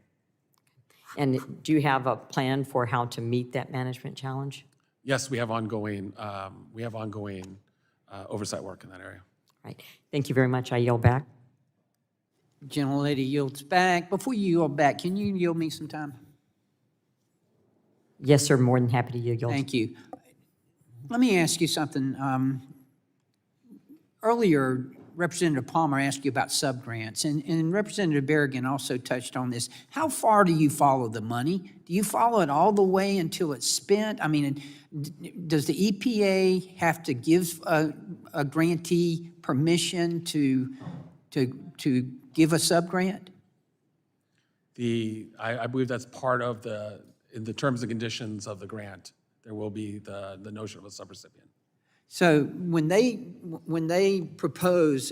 And do you have a plan for how to meet that management challenge? Yes, we have ongoing oversight work in that area. Right. Thank you very much. I yield back. Gentlelady yields back. Before you yield back, can you yield me some time? Yes, sir. More than happy to yield. Thank you. Let me ask you something. Earlier, Representative Palmer asked you about subgrants, and Representative Berrigan also touched on this. How far do you follow the money? Do you follow it all the way until it's spent? I mean, does the EPA have to give a grantee permission to give a subgrant? I believe that's part of in the terms and conditions of the grant. There will be the notion of a subrecipient. So when they propose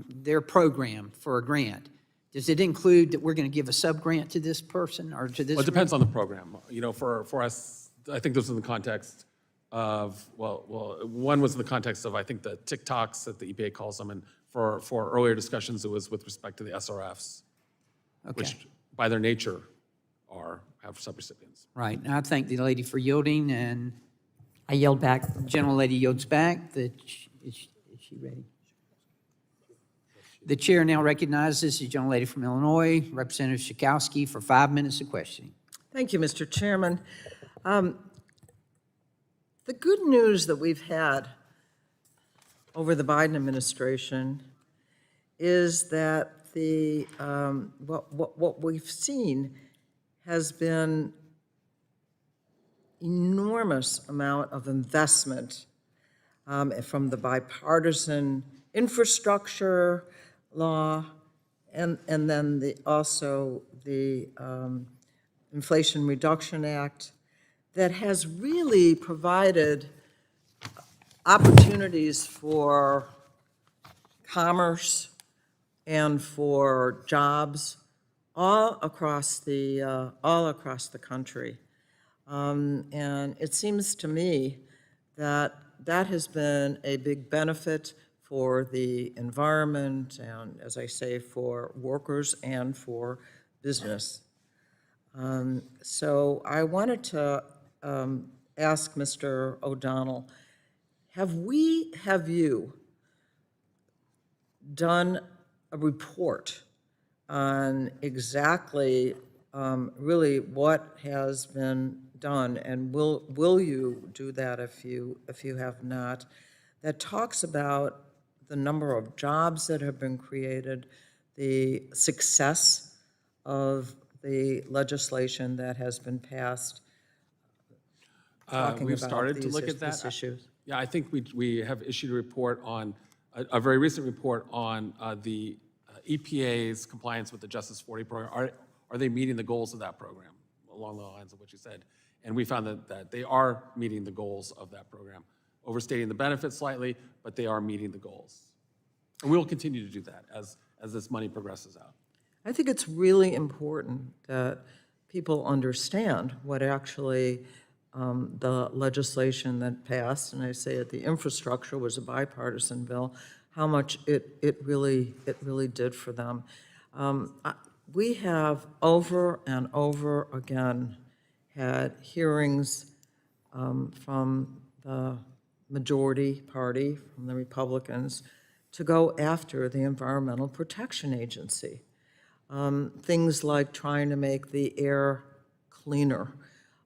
their program for a grant, does it include that we're going to give a sub-grant to this person or to this? Well, it depends on the program. You know, for us, I think this is in the context of, one was in the context of, I think, the TikToks that the EPA calls them, and for earlier discussions, it was with respect to the SRFs, Okay, which by their nature have subrecipients. right. And I thank the lady for yielding, and I yield back. the gentlelady yields back. Is she ready? The chair now recognizes the gentlelady from Illinois, Representative Schakowsky, for 5 minutes of questioning. Thank you, Mr. Chairman. The good news that we've had over the Biden administration is that what we've seen has been enormous amount of investment from the bipartisan infrastructure law and then also the Inflation Reduction Act that has really provided opportunities for commerce and for jobs all across the country. And it seems to me that that has been a big benefit for the environment and, as I say, for workers and for business. So I wanted to ask Mr. O'Donnell, have you done a report on exactly really what has been done, and will you do that if you have not, that talks about the number of jobs that have been created, the success of the legislation that has been passed, talking We've about started to these look at that. these issues? Yeah, I think we have issued a report on, a very recent report on the EPA's compliance with the Justice 40 program. Are they meeting the goals of that program, along the lines of what you said? And we found that they are meeting the goals of that program, overstating the benefits slightly, but they are meeting the goals. And we will continue to do that as this money progresses out. I think it's really important that people understand what actually the legislation that passed, and I say it, the infrastructure was a bipartisan bill, how much it really did for them. We have over and over again had hearings from the majority party, from the Republicans, to go after the Environmental Protection Agency. Things like trying to make the air cleaner,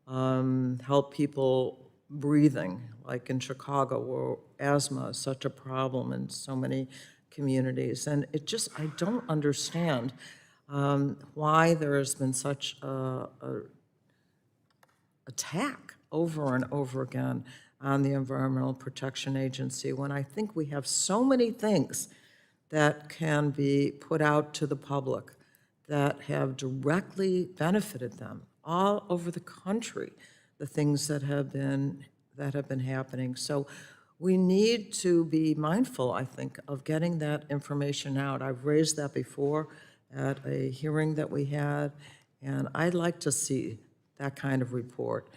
help people breathing, like in Chicago, where asthma is such a problem in so many communities. And I don't understand why there has been such a attack over and over again on the Environmental Protection Agency, when I think we have so many things that can be put out to the public that have directly benefited them all over the country, the things that have been happening. So we need to be mindful, I think, of getting that information out. I've raised that before at a hearing that we had, and I'd like to see that kind of report.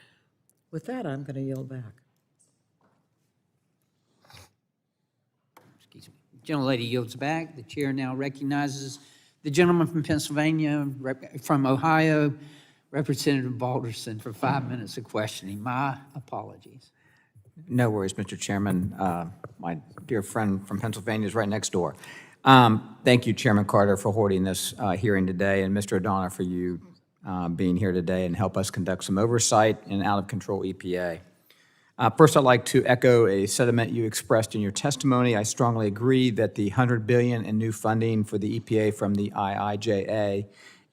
With that, I'm going to yield back. Excuse me. Gentlelady yields back. The chair now recognizes the gentleman from Pennsylvania, from Ohio, Representative Balderson, for 5 minutes of questioning. My apologies. No worries, Mr. Chairman. My dear friend from Pennsylvania is right next door. Thank you, Chairman Carter, for holding this hearing today, and Mr. O'Donnell for you being here today and help us conduct some oversight in out-of-control EPA. First, I'd like to echo a sentiment you expressed in your testimony. I strongly agree that the $100 billion in new funding for the EPA from the IIJA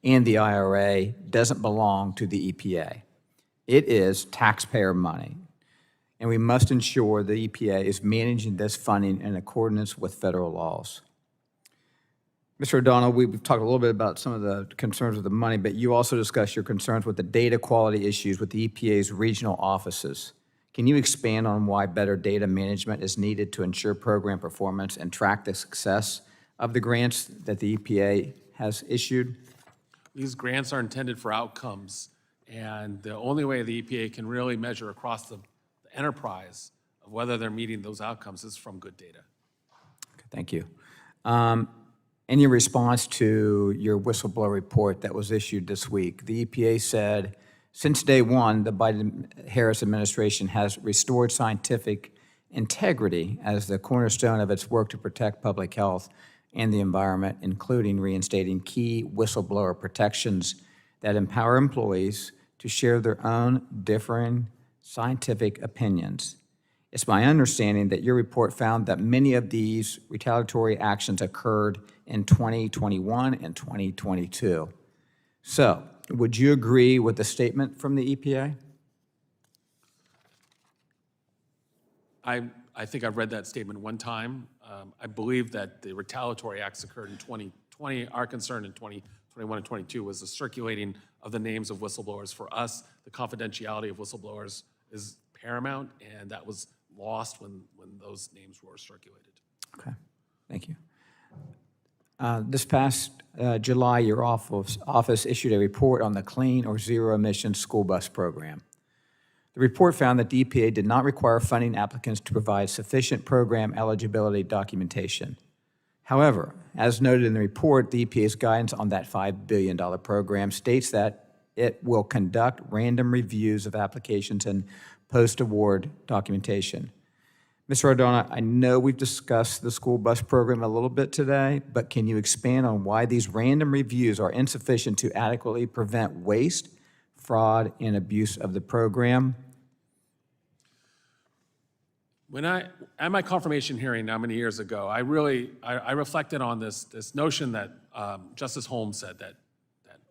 and the IRA doesn't belong to the EPA. It is taxpayer money, and we must ensure the EPA is managing this funding in accordance with federal laws. Mr. O'Donnell, we've talked a little bit about some of the concerns with the money, but you also discussed your concerns with the data quality issues with the EPA's regional offices. Can you expand on why better data management is needed to ensure program performance and track the success of the grants that the EPA has issued? These grants are intended for outcomes, and the only way the EPA can really measure across the enterprise of whether they're meeting those outcomes is from good data. Thank you. In your response to your whistleblower report that was issued this week, the EPA said, since day one, the Biden-Harris administration has restored scientific integrity as the cornerstone of its work to protect public health and the environment, including reinstating key whistleblower protections that empower employees to share their own differing scientific opinions. It's my understanding that your report found that many of these retaliatory actions occurred in 2021 and 2022. So, would you agree with the statement from the EPA? I think I've read that statement one time. I believe that the retaliatory acts occurred in 2020. Our concern in 2021 and 22 was the circulating of the names of whistleblowers. For us, the confidentiality of whistleblowers is paramount, and that was lost when those names were circulated. Okay, thank you. This past July, your office issued a report on the Clean or Zero Emissions School Bus Program. The report found that the EPA did not require funding applicants to provide sufficient program eligibility documentation. However, as noted in the report, the EPA's guidance on that $5 billion program states that it will conduct random reviews of applications and post-award documentation. Mr. O'Donnell, I know we've discussed the school bus program a little bit today, but can you expand on why these random reviews are insufficient to adequately prevent waste, fraud, and abuse of the program? At my confirmation hearing now many years ago, I reflected on this notion that Justice Holmes said that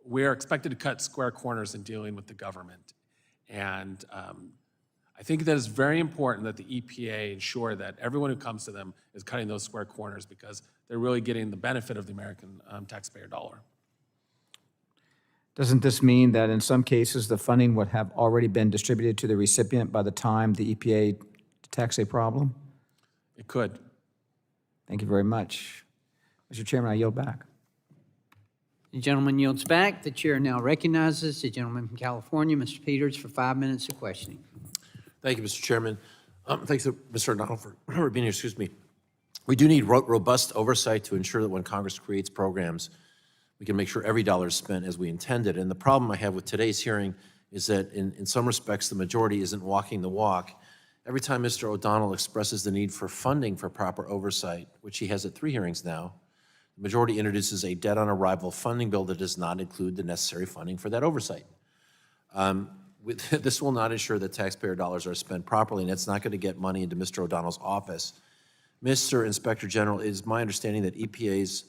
we're expected to cut square corners in dealing with the government. And I think that it's very important that the EPA ensure that everyone who comes to them is cutting those square corners because they're really getting the benefit of the American taxpayer dollar. Doesn't this mean that in some cases the funding would have already been distributed to the recipient by the time the EPA detects a problem? It could. Thank you very much. Mr. Chairman, I yield back. The gentleman yields back. The chair now recognizes the gentleman from California, Mr. Peters, for 5 minutes of questioning. Thank you, Mr. Chairman. Thanks to Mr. O'Donnell for being here. Excuse me. We do need robust oversight to ensure that when Congress creates programs, we can make sure every dollar is spent as we intended. And the problem I have with today's hearing is that in some respects, the majority isn't walking the walk. Every time Mr. O'Donnell expresses the need for funding for proper oversight, which he has at 3 hearings now, the majority introduces a dead-on-arrival funding bill that does not include the necessary funding for that oversight. This will not ensure that taxpayer dollars are spent properly, and it's not going to get money into Mr. O'Donnell's office. Mr. Inspector General, it is my understanding that EPA's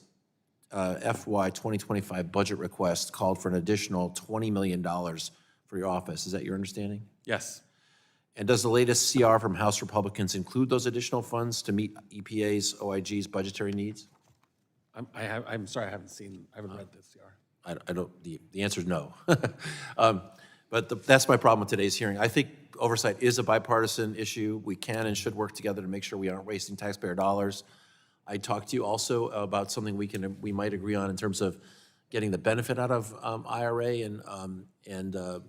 FY 2025 budget request called for an additional $20 million for your office. Is that your understanding? Yes. And does the latest CR from House Republicans include those additional funds to meet EPA's, OIG's budgetary needs? I'm sorry, I haven't read this CR. I don't, the answer is no. But that's my problem with today's hearing. I think oversight is a bipartisan issue. We can and should work together to make sure we aren't wasting taxpayer dollars. I talked to you also about something we might agree on in terms of getting the benefit out of IRA and the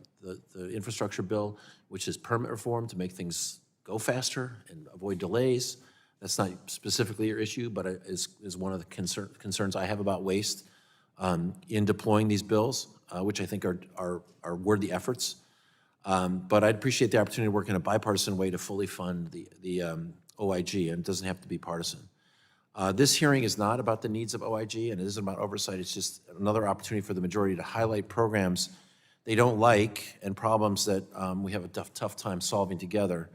infrastructure bill, which is permit reform to make things go faster and avoid delays. That's not specifically your issue, but it is one of the concerns I have about waste in deploying these bills, which I think are worthy efforts. But I'd appreciate the opportunity to work in a bipartisan way to fully fund the OIG, and it doesn't have to be partisan. This hearing is not about the needs of OIG, and it isn't about oversight. It's just another opportunity for the majority to highlight programs they don't like and problems that we have a tough time solving together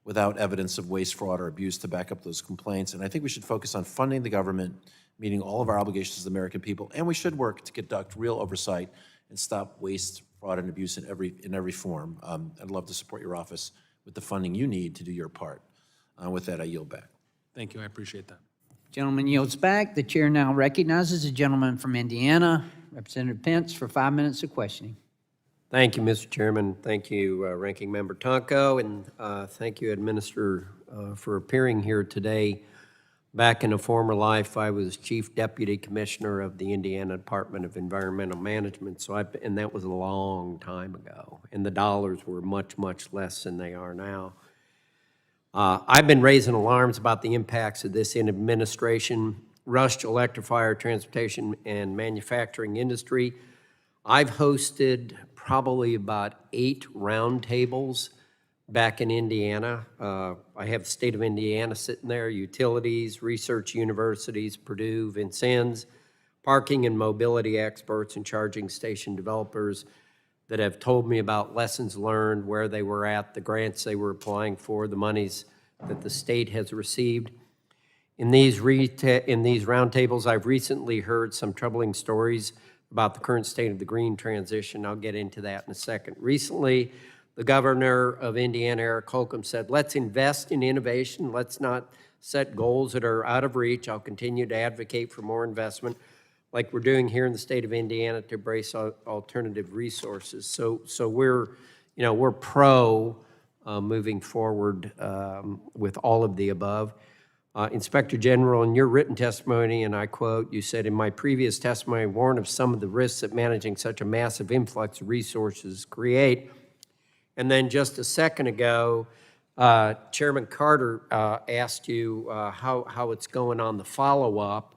without evidence of waste, fraud, or abuse to back up those complaints. And I think we should focus on funding the government, meeting all of our obligations to the American people, and we should work to conduct real oversight and stop waste, fraud, and abuse in every form. I'd love to support your office with the funding you need to do your part. With that, I yield back. Thank you, I appreciate that. Gentleman yields back. The chair now recognizes the gentleman from Indiana, Representative Pence, for 5 minutes of questioning. Thank you, Mr. Chairman. Thank you, Ranking Member Tonko, and thank you, Administrator, for appearing here today. Back in a former life, I was Chief Deputy Commissioner of the Indiana Department of Environmental Management, and that was a long time ago, and the dollars were much, much less than they are now. I've been raising alarms about the impacts of this administration rush to electrify our transportation and manufacturing industry. I've hosted probably about 8 roundtables back in Indiana. I have the state of Indiana sitting there, utilities, research universities, Purdue, Vincennes, parking and mobility experts and charging station developers that have told me about lessons learned, where they were at, the grants they were applying for, the monies that the state has received. In these roundtables, I've recently heard some troubling stories about the current state of the green transition. I'll get into that in a second. Recently, the governor of Indiana, Eric Holcomb, said, let's invest in innovation. Let's not set goals that are out of reach. I'll continue to advocate for more investment, like we're doing here in the state of Indiana, to embrace alternative resources. So we're pro moving forward with all of the above. Inspector General, in your written testimony, and I quote, you said, in my previous testimony, I warned of some of the risks that managing such a massive influx of resources create. And then just a second ago, Chairman Carter asked you how it's going on the follow-up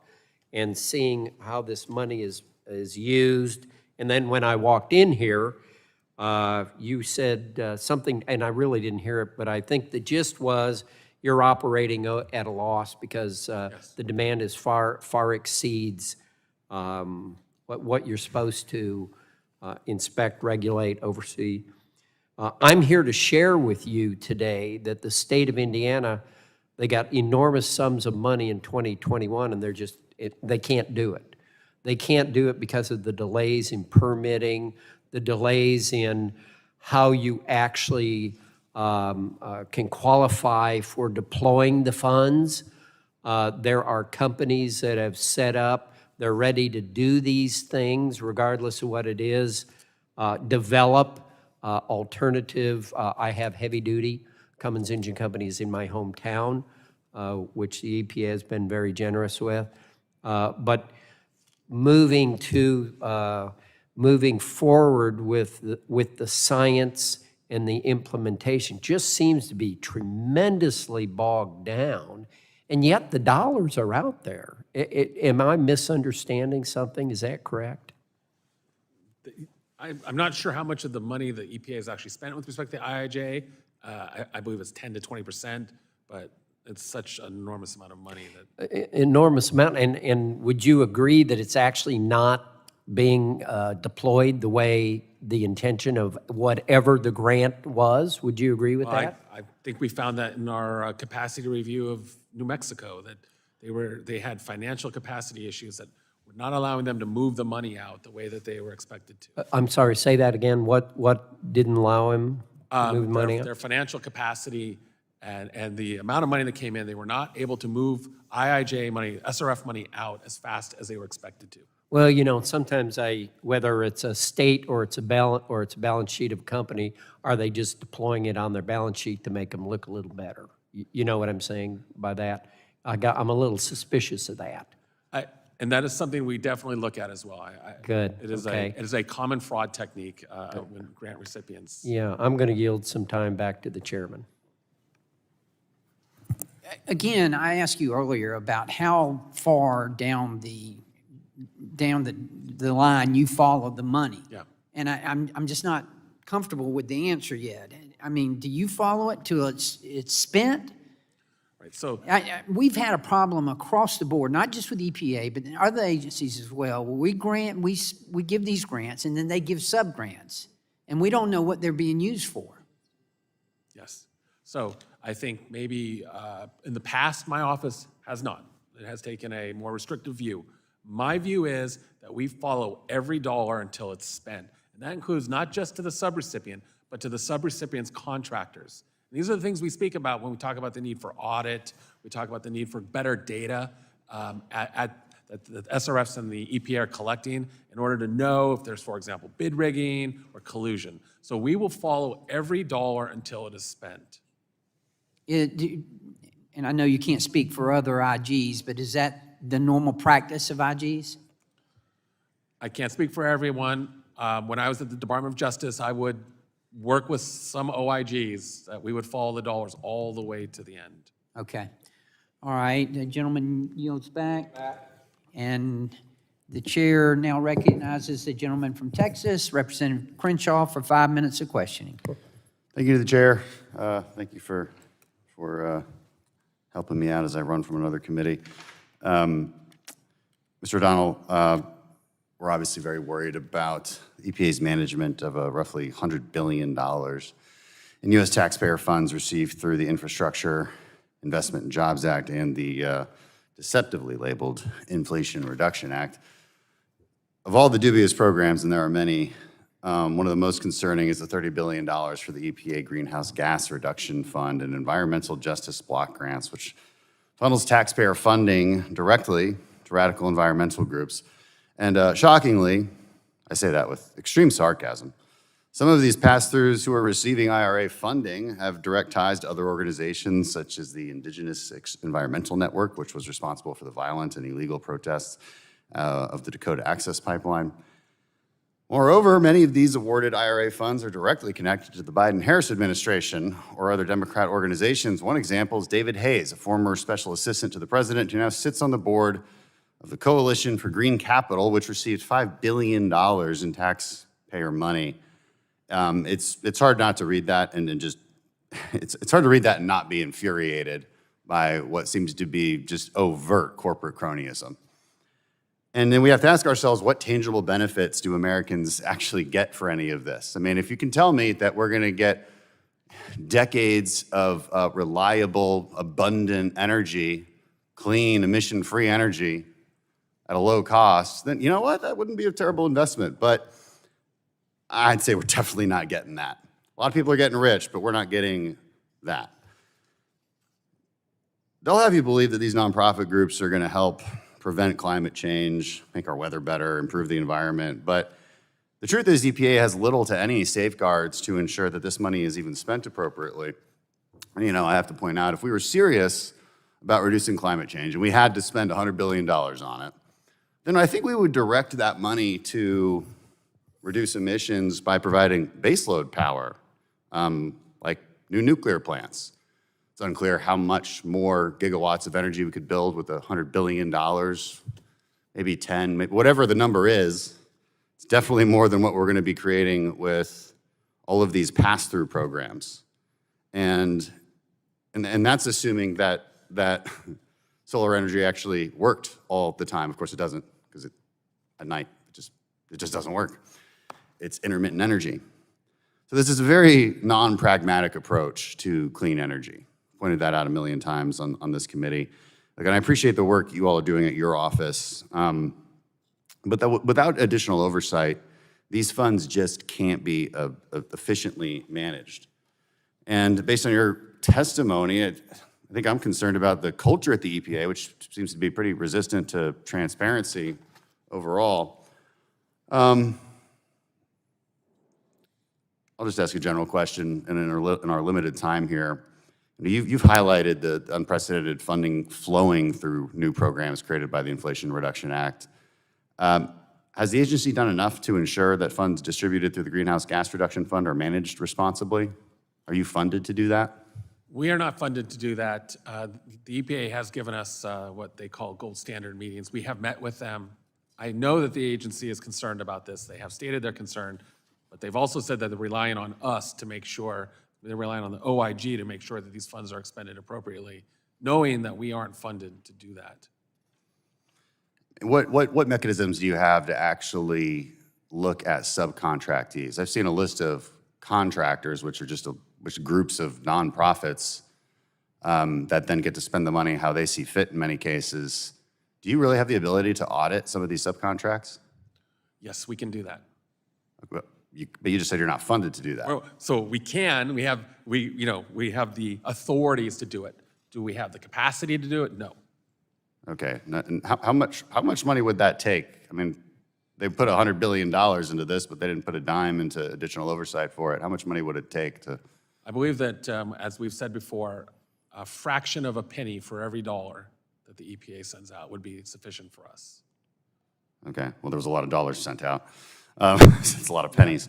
and seeing how this money is used. And then when I walked in here, you said something, and I really didn't hear it, but I think the gist was you're operating at a loss because the demand is far exceeds what you're supposed to inspect, regulate, oversee. I'm here to share with you today that the state of Indiana, they got enormous sums of money in 2021, and they can't do it. They can't do it because of the delays in permitting, the delays in how you actually can qualify for deploying the funds. There are companies that have set up, they're ready to do these things regardless of what it is, develop alternative. I have heavy duty Cummins Engine Companies in my hometown, which the EPA has been very generous with. But moving forward with the science and the implementation just seems to be tremendously bogged down, and yet the dollars are out there. Am I misunderstanding something? Is that correct? I'm not sure how much of the money the EPA has actually spent with respect to IIJ. I believe it's 10 to 20%, but it's such an enormous amount of money that. Enormous amount, and would you agree that it's actually not being deployed the way the intention of whatever the grant was? Would you agree with that? I think we found that in our capacity review of New Mexico, that they had financial capacity issues that were not allowing them to move the money out the way that they were expected to. I'm sorry, say that again. What didn't allow him to move the money out? Their financial capacity and the amount of money that came in, they were not able to move IIJ money, SRF money out as fast as they were expected to. Well, you know, sometimes whether it's a state or it's a balance sheet of a company, are they just deploying it on their balance sheet to make them look a little better? You know what I'm saying by that? I'm a little suspicious of that. And that is something we definitely look at as well. Good, It is okay. it is a common fraud technique when grant recipients. Yeah, I'm going to yield some time back to the chairman. Again, I asked you earlier about how far down the line you follow the money. Yeah. And I'm just not comfortable with the answer yet. I mean, do you follow it till it's spent? Right. So We've had a problem across the board, not just with EPA, but other agencies as well. We give these grants, and then they give sub-grants, and we don't know what they're being used for. yes. So I think maybe in the past, my office has not. It has taken a more restrictive view. My view is that we follow every dollar until it's spent. And that includes not just to the subrecipient, but to the subrecipient's contractors. And these are the things we speak about when we talk about the need for audit. We talk about the need for better data that the SRFs and the EPA are collecting in order to know if there's, for example, bid rigging or collusion. So we will follow every dollar until it is spent. And I know you can't speak for other IGs, but is that the normal practice of IGs? I can't speak for everyone. When I was at the Department of Justice, I would work with some OIGs that we would follow the dollars all the way to the end. Okay. All right, the gentleman yields back. And the chair now recognizes the gentleman from Texas, Representative Crenshaw, for 5 minutes of questioning. Thank you to the chair. Thank you for helping me out as I run from another committee. Mr. O'Donnell, we're obviously very worried about EPA's management of roughly $100 billion in U.S. taxpayer funds received through the Infrastructure Investment and Jobs Act and the deceptively labeled Inflation Reduction Act. Of all the dubious programs, and there are many, one of the most concerning is the $30 billion for the EPA Greenhouse Gas Reduction Fund and Environmental Justice Block Grants, which funnels taxpayer funding directly to radical environmental groups. And shockingly, I say that with extreme sarcasm, some of these pass-throughs who are receiving IRA funding have direct ties to other organizations such as the Indigenous Environmental Network, which was responsible for the violent and illegal protests of the Dakota Access Pipeline. Moreover, many of these awarded IRA funds are directly connected to the Biden-Harris administration or other Democrat organizations. One example is David Hayes, a former special assistant to the president who now sits on the board of the Coalition for Green Capital, which received $5 billion in taxpayer money. It's hard not to read that and just, it's hard to read that and not be infuriated by what seems to be just overt corporate cronyism. And then we have to ask ourselves, what tangible benefits do Americans actually get for any of this? I mean, if you can tell me that we're going to get decades of reliable, abundant energy, clean, emission-free energy at a low cost, then you know what? That wouldn't be a terrible investment. But I'd say we're definitely not getting that. A lot of people are getting rich, but we're not getting that. They'll have you believe that these nonprofit groups are going to help prevent climate change, make our weather better, improve the environment. But the truth is EPA has little to any safeguards to ensure that this money is even spent appropriately. And you know, I have to point out, if we were serious about reducing climate change and we had to spend $100 billion on it, then I think we would direct that money to reduce emissions by providing baseload power, like new nuclear plants. It's unclear how much more gigawatts of energy we could build with $100 billion, maybe 10, maybe whatever the number is. It's definitely more than what we're going to be creating with all of these pass-through programs. And that's assuming that solar energy actually worked all the time. Of course it doesn't, because at night it just doesn't work. It's intermittent energy. So this is a very non-pragmatic approach to clean energy. Pointed that out a million times on this committee. And I appreciate the work you all are doing at your office. But without additional oversight, these funds just can't be efficiently managed. And based on your testimony, I think I'm concerned about the culture at the EPA, which seems to be pretty resistant to transparency overall. I'll just ask a general question, and in our limited time here, you've highlighted the unprecedented funding flowing through new programs created by the Inflation Reduction Act. Has the agency done enough to ensure that funds distributed through the Greenhouse Gas Reduction Fund are managed responsibly? Are you funded to do that? We are not funded to do that. The EPA has given us what they call gold standard meetings. We have met with them. I know that the agency is concerned about this. They have stated they're concerned, but they've also said that they're relying on us to make sure, they're relying on the OIG to make sure that these funds are expended appropriately, knowing that we aren't funded to do that. What mechanisms do you have to actually look at subcontractees? I've seen a list of contractors, which are just groups of nonprofits that then get to spend the money how they see fit in many cases. Do you really have the ability to audit some of these subcontracts? Yes, we can do that. But you just said you're not funded to do that. Well, so we can. We have the authorities to do it. Do we have the capacity to do it? No. Okay. And how much money would that take? I mean, they put $100 billion into this, but they didn't put a dime into additional oversight for it. How much money would it take to? I believe that, as we've said before, a fraction of a penny for every dollar that the EPA sends out would be sufficient for us. Okay. Well, there was a lot of dollars sent out. It's a lot of pennies.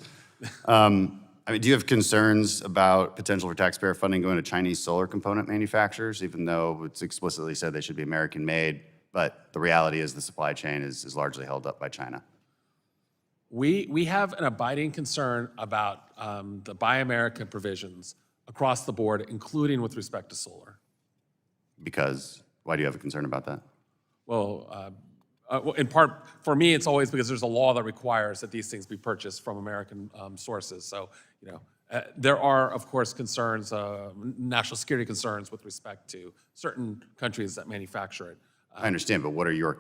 I mean, do you have concerns about potential for taxpayer funding going to Chinese solar component manufacturers, even though it's explicitly said they should be American-made, but the reality is the supply chain is largely held up by China? We have an abiding concern about the Buy America provisions across the board, including with respect to solar. Because, why do you have a concern about that? Well, in part, for me, it's always because there's a law that requires that these things be purchased from American sources. So, you know, there are, of course, concerns, national security concerns with respect to certain countries that manufacture it. I understand, but what are your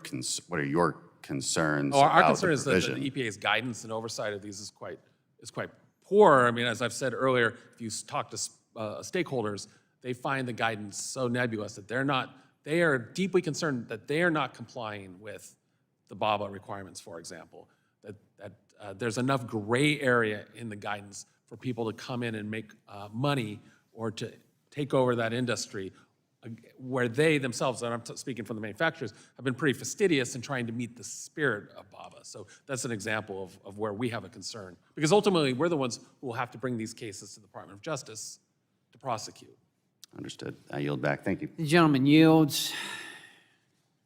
concerns Oh, our about concern the is that provision? the EPA's guidance and oversight of these is quite poor. I mean, as I've said earlier, if you talk to stakeholders, they find the guidance so nebulous that they are deeply concerned that they are not complying with the BABA requirements, for example. That there's enough gray area in the guidance for people to come in and make money or to take over that industry, where they themselves, and I'm speaking from the manufacturers, have been pretty fastidious in trying to meet the spirit of BABA. So that's an example of where we have a concern. Because ultimately, we're the ones who will have to bring these cases to the Department of Justice to prosecute. Understood. I yield back. Thank you. The gentleman yields.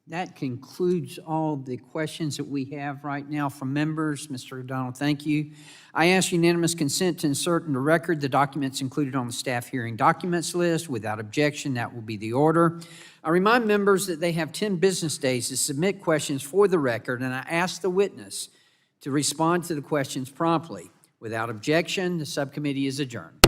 That concludes all the questions that we have right now from members. Mr. O'Donnell, thank you. I ask unanimous consent to insert in the record the documents included on the staff hearing documents list. Without objection, that will be the order. I remind members that they have 10 business days to submit questions for the record, and I ask the witness to respond to the questions promptly. Without objection, the subcommittee is adjourned.